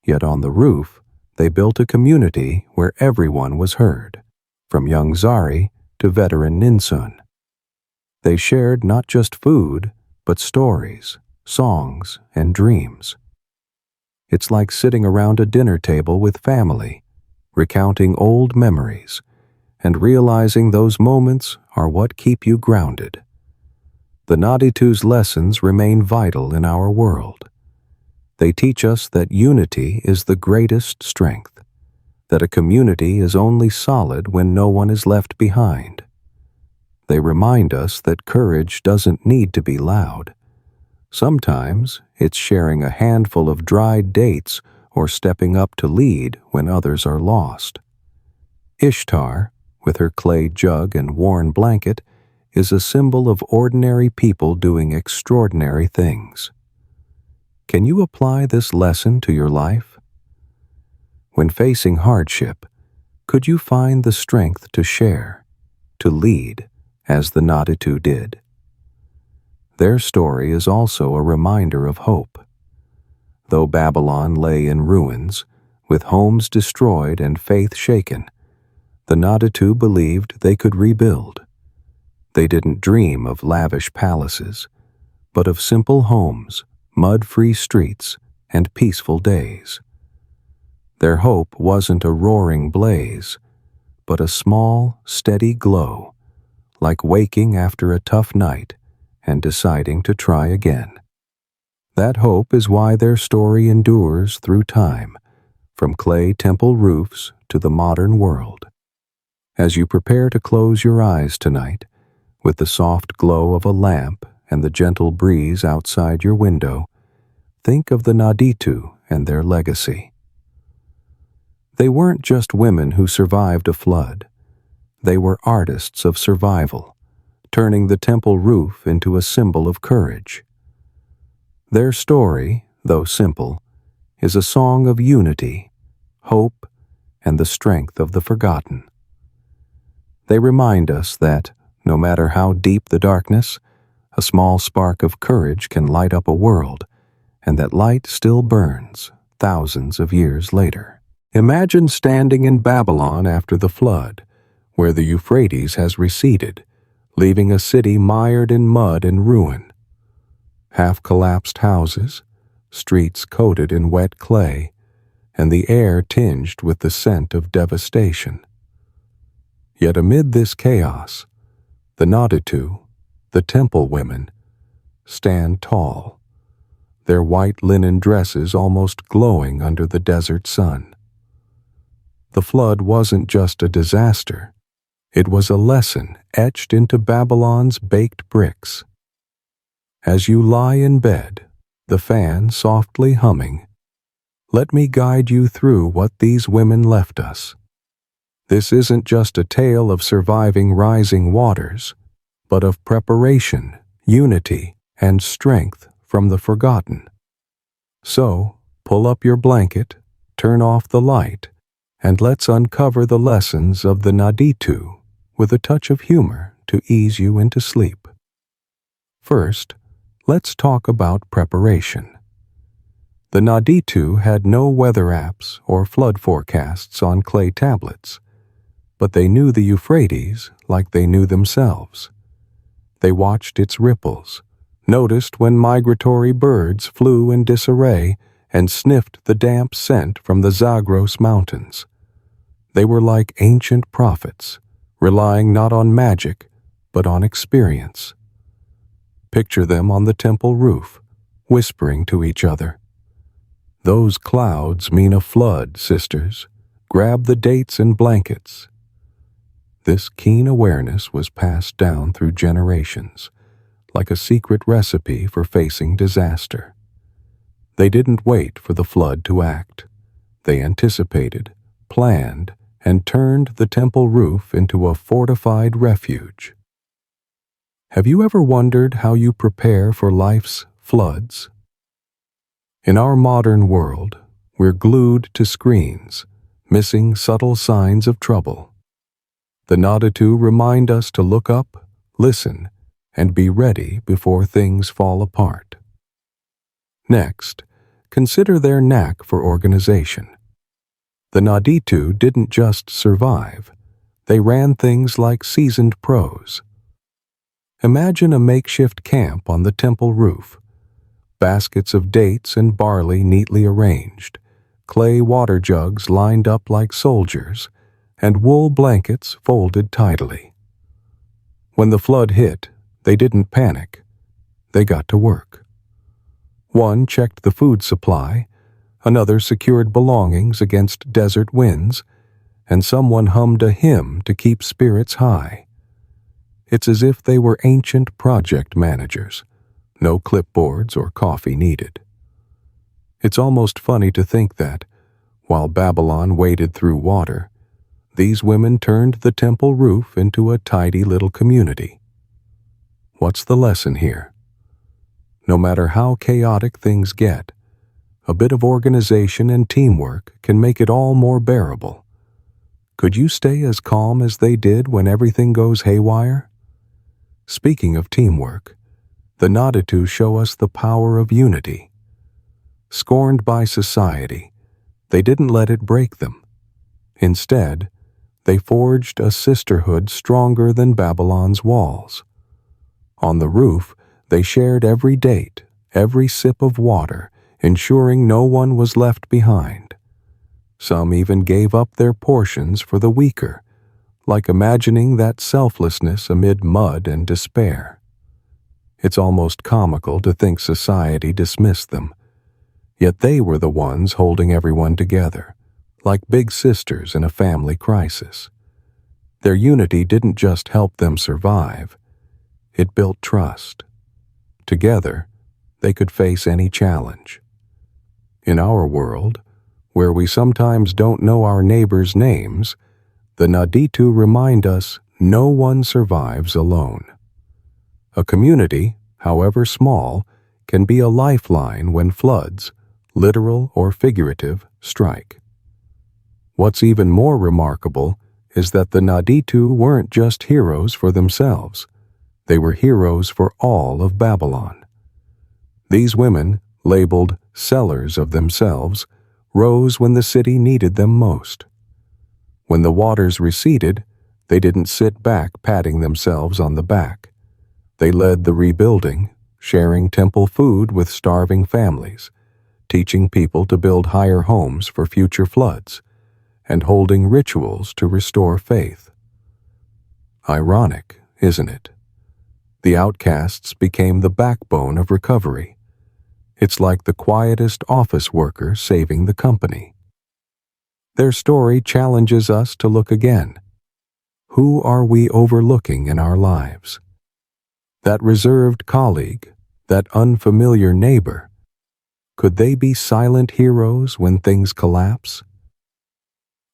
Yet on the roof, they built a community where everyone was heard, from young Zari to veteran Ninsun. They shared not just food, but stories, songs, and dreams. It's like sitting around a dinner table with family, recounting old memories, and realizing those moments are what keep you grounded. The Naditu's lessons remain vital in our world. They teach us that unity is the greatest strength, that a community is only solid when no one is left behind. They remind us that courage doesn't need to be loud. Sometimes it's sharing a handful of dried dates or stepping up to lead when others are lost. Ishtar, with her clay jug and worn blanket, is a symbol of ordinary people doing extraordinary things. Can you apply this lesson to your life? When facing hardship, could you find the strength to share, to lead, as the Naditu did? Their story is also a reminder of hope. Though Babylon lay in ruins, with homes destroyed and faith shaken, the Naditu believed they could rebuild. They didn't dream of lavish palaces, but of simple homes, mud-free streets, and peaceful days. Their hope wasn't a roaring blaze, but a small, steady glow, like waking after a tough night and deciding to try again. That hope is why their story endures through time, from clay temple roofs to the modern world. As you prepare to close your eyes tonight, with the soft glow of a lamp and the gentle breeze outside your window, think of the Naditu and their legacy. They weren't just women who survived a flood. They were artists of survival, turning the temple roof into a symbol of courage. Their story, though simple, is a song of unity, hope, and the strength of the forgotten. They remind us that, no matter how deep the darkness, a small spark of courage can light up a world, and that light still burns thousands of years later. Imagine standing in Babylon after the flood, where the Euphrates has receded, leaving a city mired in mud and ruin. Half-collapsed houses, streets coated in wet clay, and the air tinged with the scent of devastation. Yet amid this chaos, the Naditu, the temple women, stand tall, their white linen dresses almost glowing under the desert sun. The flood wasn't just a disaster. It was a lesson etched into Babylon's baked bricks. As you lie in bed, the fan softly humming, let me guide you through what these women left us. This isn't just a tale of surviving rising waters, but of preparation, unity, and strength from the forgotten. So, pull up your blanket, turn off the light, and let's uncover the lessons of the Naditu with a touch of humor to ease you into sleep. First, let's talk about preparation. The Naditu had no weather apps or flood forecasts on clay tablets, but they knew the Euphrates like they knew themselves. They watched its ripples, noticed when migratory birds flew in disarray, and sniffed the damp scent from the Zagros Mountains. They were like ancient prophets, relying not on magic, but on experience. Picture them on the temple roof, whispering to each other. "Those clouds mean a flood, sisters. Grab the dates and blankets." This keen awareness was passed down through generations, like a secret recipe for facing disaster. They didn't wait for the flood to act. They anticipated, planned, and turned the temple roof into a fortified refuge. Have you ever wondered how you prepare for life's floods? In our modern world, we're glued to screens, missing subtle signs of trouble. The Naditu remind us to look up, listen, and be ready before things fall apart. Next, consider their knack for organization. The Naditu didn't just survive, they ran things like seasoned pros. Imagine a makeshift camp on the temple roof. Baskets of dates and barley neatly arranged, clay water jugs lined up like soldiers, and wool blankets folded tidily. When the flood hit, they didn't panic. They got to work. One checked the food supply, another secured belongings against desert winds, and someone hummed a hymn to keep spirits high. It's as if they were ancient project managers, no clipboards or coffee needed. It's almost funny to think that, while Babylon waded through water, these women turned the temple roof into a tidy little community. What's the lesson here? No matter how chaotic things get, a bit of organization and teamwork can make it all more bearable. Could you stay as calm as they did when everything goes haywire? Speaking of teamwork, the Naditu show us the power of unity. Scorned by society, they didn't let it break them. Instead, they forged a sisterhood stronger than Babylon's walls. On the roof, they shared every date, every sip of water, ensuring no one was left behind. Some even gave up their portions for the weaker, like imagining that selflessness amid mud and despair. It's almost comical to think society dismissed them, yet they were the ones holding everyone together, like big sisters in a family crisis. Their unity didn't just help them survive, it built trust. Together, they could face any challenge. In our world, where we sometimes don't know our neighbors' names, the Naditu remind us no one survives alone. A community, however small, can be a lifeline when floods, literal or figurative, strike. What's even more remarkable is that the Naditu weren't just heroes for themselves. They were heroes for all of Babylon. These women, labeled sellers of themselves, rose when the city needed them most. When the waters receded, they didn't sit back patting themselves on the back. They led the rebuilding, sharing temple food with starving families, teaching people to build higher homes for future floods, and holding rituals to restore faith. Ironic, isn't it? The outcasts became the backbone of recovery. It's like the quietest office worker saving the company. Their story challenges us to look again. Who are we overlooking in our lives? That reserved colleague, that unfamiliar neighbor, could they be silent heroes when things collapse?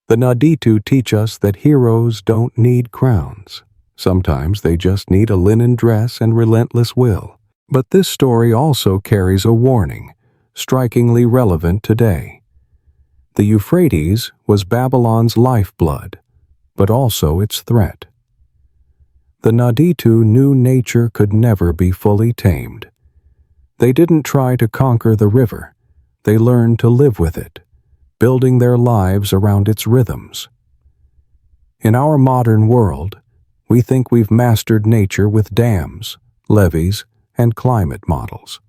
The Naditu teach us that heroes don't need crowns. Sometimes they just need a linen dress and relentless will. But this story also carries a warning, strikingly relevant today. The Euphrates was Babylon's lifeblood, but also its threat. The Naditu knew nature could never be fully tamed. They didn't try to conquer the river, they learned to live with it, building their lives around its rhythms. In our modern world, we think we've mastered nature with dams, levees, and climate models.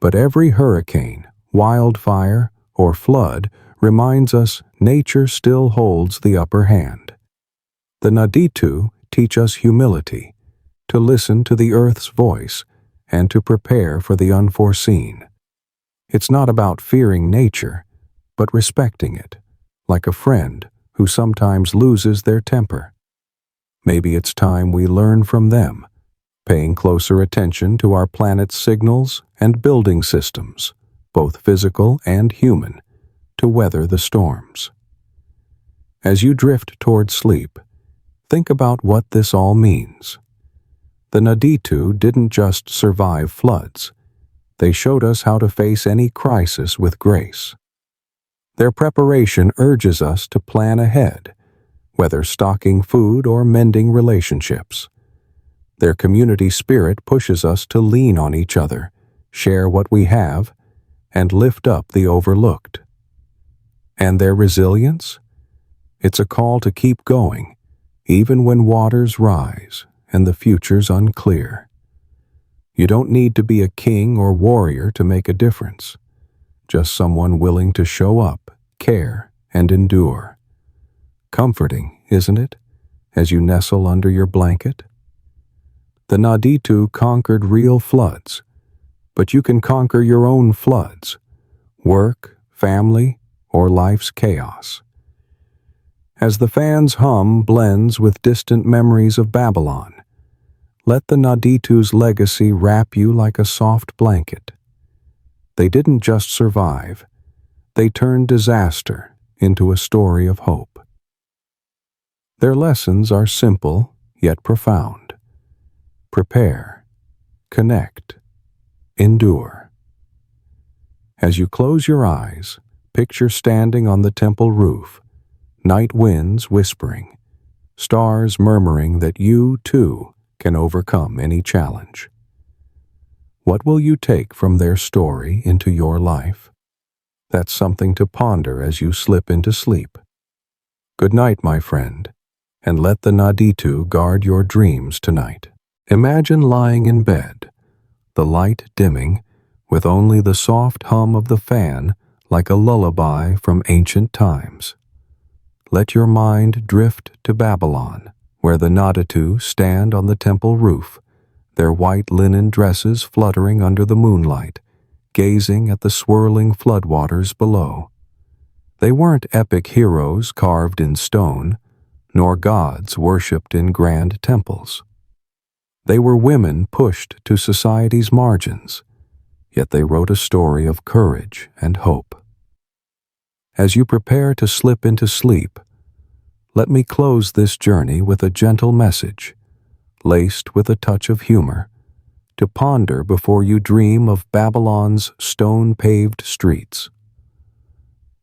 But every hurricane, wildfire, or flood reminds us nature still holds the upper hand. The Naditu teach us humility, to listen to the earth's voice, and to prepare for the unforeseen. It's not about fearing nature, but respecting it, like a friend who sometimes loses their temper. Maybe it's time we learn from them, paying closer attention to our planet's signals and building systems, both physical and human, to weather the storms. As you drift toward sleep, think about what this all means. The Naditu didn't just survive floods. They showed us how to face any crisis with grace. Their preparation urges us to plan ahead, whether stocking food or mending relationships. Their community spirit pushes us to lean on each other, share what we have, and lift up the overlooked. And their resilience? It's a call to keep going, even when waters rise and the future's unclear. You don't need to be a king or warrior to make a difference, just someone willing to show up, care, and endure. Comforting, isn't it, as you nestle under your blanket? The Naditu conquered real floods, but you can conquer your own floods, work, family, or life's chaos. As the fan's hum blends with distant memories of Babylon, let the Naditu's legacy wrap you like a soft blanket. They didn't just survive, they turned disaster into a story of hope. Their lessons are simple yet profound. Prepare, connect, endure. As you close your eyes, picture standing on the temple roof, night winds whispering, stars murmuring that you, too, can overcome any challenge. What will you take from their story into your life? That's something to ponder as you slip into sleep. Good night, my friend, and let the Naditu guard your dreams tonight. Imagine lying in bed, the light dimming, with only the soft hum of the fan like a lullaby from ancient times. Let your mind drift to Babylon, where the Naditu stand on the temple roof, their white linen dresses fluttering under the moonlight, gazing at the swirling floodwaters below. They weren't epic heroes carved in stone, nor gods worshipped in grand temples. They were women pushed to society's margins, yet they wrote a story of courage and hope. As you prepare to slip into sleep, let me close this journey with a gentle message, laced with a touch of humor, to ponder before you dream of Babylon's stone-paved streets.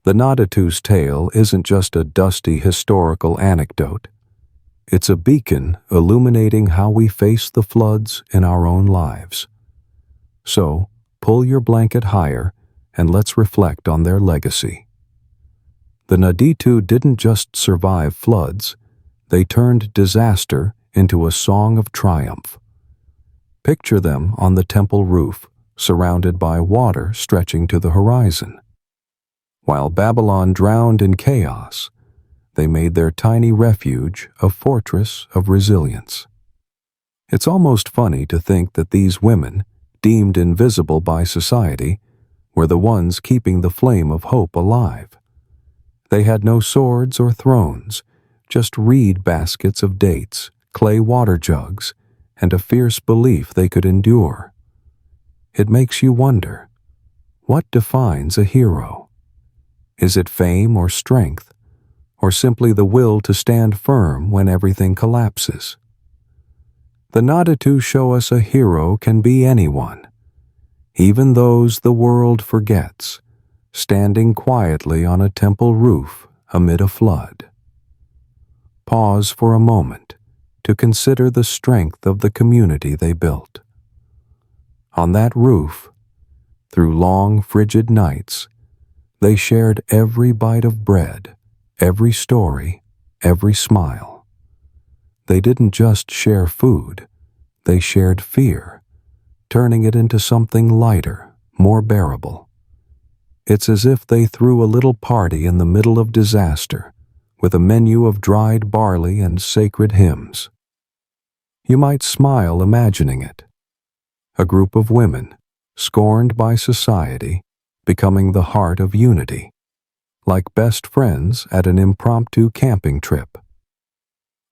The Naditu's tale isn't just a dusty historical anecdote. It's a beacon illuminating how we face the floods in our own lives. So, pull your blanket higher and let's reflect on their legacy. The Naditu didn't just survive floods, they turned disaster into a song of triumph. Picture them on the temple roof, surrounded by water stretching to the horizon. While Babylon drowned in chaos, they made their tiny refuge a fortress of resilience. It's almost funny to think that these women, deemed invisible by society, were the ones keeping the flame of hope alive. They had no swords or thrones, just reed baskets of dates, clay water jugs, and a fierce belief they could endure. It makes you wonder, what defines a hero? Is it fame or strength, or simply the will to stand firm when everything collapses? The Naditu show us a hero can be anyone, even those the world forgets, standing quietly on a temple roof amid a flood. Pause for a moment to consider the strength of the community they built. On that roof, through long, frigid nights, they shared every bite of bread, every story, every smile. They didn't just share food, they shared fear, turning it into something lighter, more bearable. It's as if they threw a little party in the middle of disaster, with a menu of dried barley and sacred hymns. You might smile imagining it. A group of women, scorned by society, becoming the heart of unity, like best friends at an impromptu camping trip.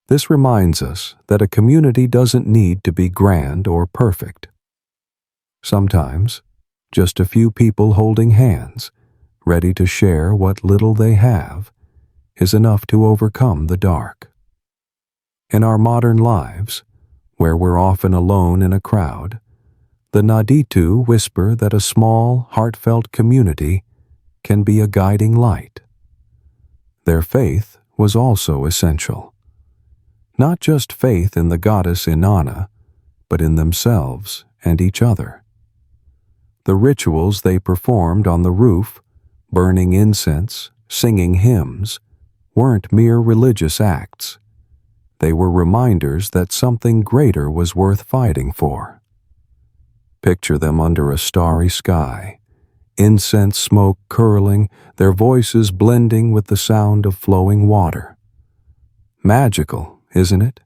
This reminds us that a community doesn't need to be grand or perfect. Sometimes, just a few people holding hands, ready to share what little they have, is enough to overcome the dark. In our modern lives, where we're often alone in a crowd, the Naditu whisper that a small, heartfelt community can be a guiding light. Their faith was also essential. Not just faith in the goddess Inanna, but in themselves and each other. The rituals they performed on the roof, burning incense, singing hymns, weren't mere religious acts. They were reminders that something greater was worth fighting for. Picture them under a starry sky, incense smoke curling, their voices blending with the sound of flowing water. Magical, isn't it?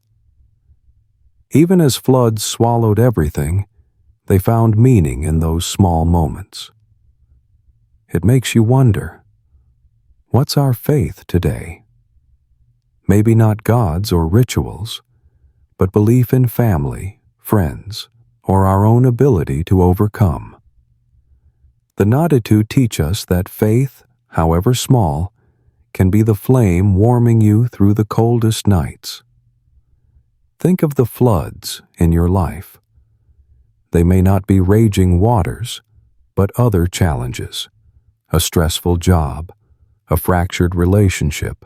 Even as floods swallowed everything, they found meaning in those small moments. It makes you wonder, what's our faith today? Maybe not gods or rituals, but belief in family, friends, or our own ability to overcome. The Naditu teach us that faith, however small, can be the flame warming you through the coldest nights. Think of the floods in your life. They may not be raging waters, but other challenges, a stressful job, a fractured relationship,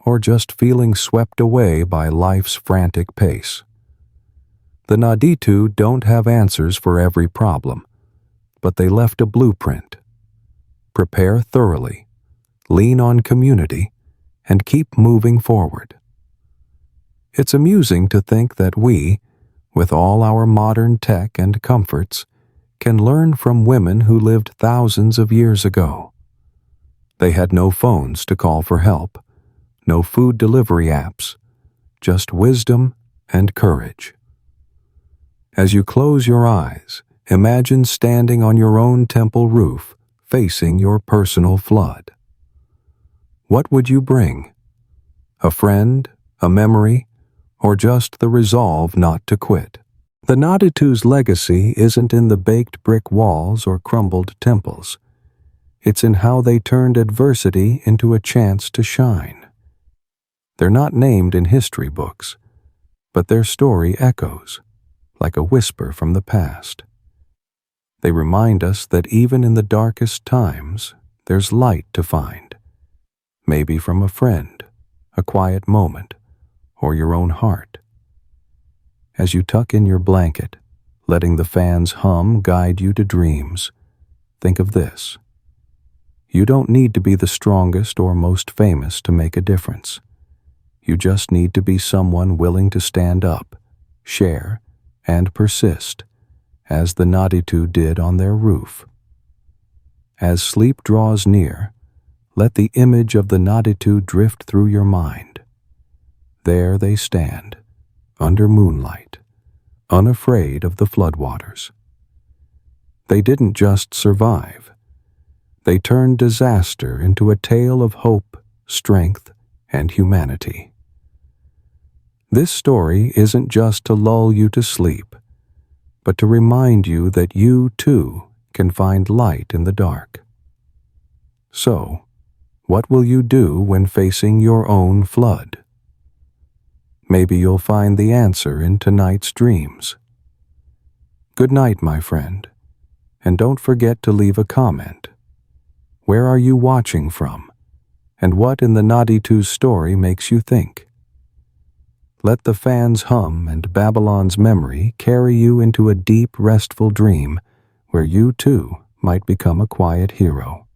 or just feeling swept away by life's frantic pace. The Naditu don't have answers for every problem, but they left a blueprint. Prepare thoroughly, lean on community, and keep moving forward. It's amusing to think that we, with all our modern tech and comforts, can learn from women who lived thousands of years ago. They had no phones to call for help, no food delivery apps, just wisdom and courage. As you close your eyes, imagine standing on your own temple roof, facing your personal flood. What would you bring? A friend, a memory, or just the resolve not to quit? The Naditu's legacy isn't in the baked brick walls or crumbled temples. It's in how they turned adversity into a chance to shine. They're not named in history books, but their story echoes, like a whisper from the past. They remind us that even in the darkest times, there's light to find, maybe from a friend, a quiet moment, or your own heart. As you tuck in your blanket, letting the fan's hum guide you to dreams, think of this. You don't need to be the strongest or most famous to make a difference. You just need to be someone willing to stand up, share, and persist, as the Naditu did on their roof. As sleep draws near, let the image of the Naditu drift through your mind. There they stand, under moonlight, unafraid of the floodwaters. They didn't just survive. They turned disaster into a tale of hope, strength, and humanity. This story isn't just to lull you to sleep, but to remind you that you, too, can find light in the dark. So, what will you do when facing your own flood? Maybe you'll find the answer in tonight's dreams. Good night, my friend, and don't forget to leave a comment. Where are you watching from? And what in the Nadi 2 story makes you think? Let the fan's hum and Babylon's memory carry you into a deep, restful dream where you too might become a quiet hero.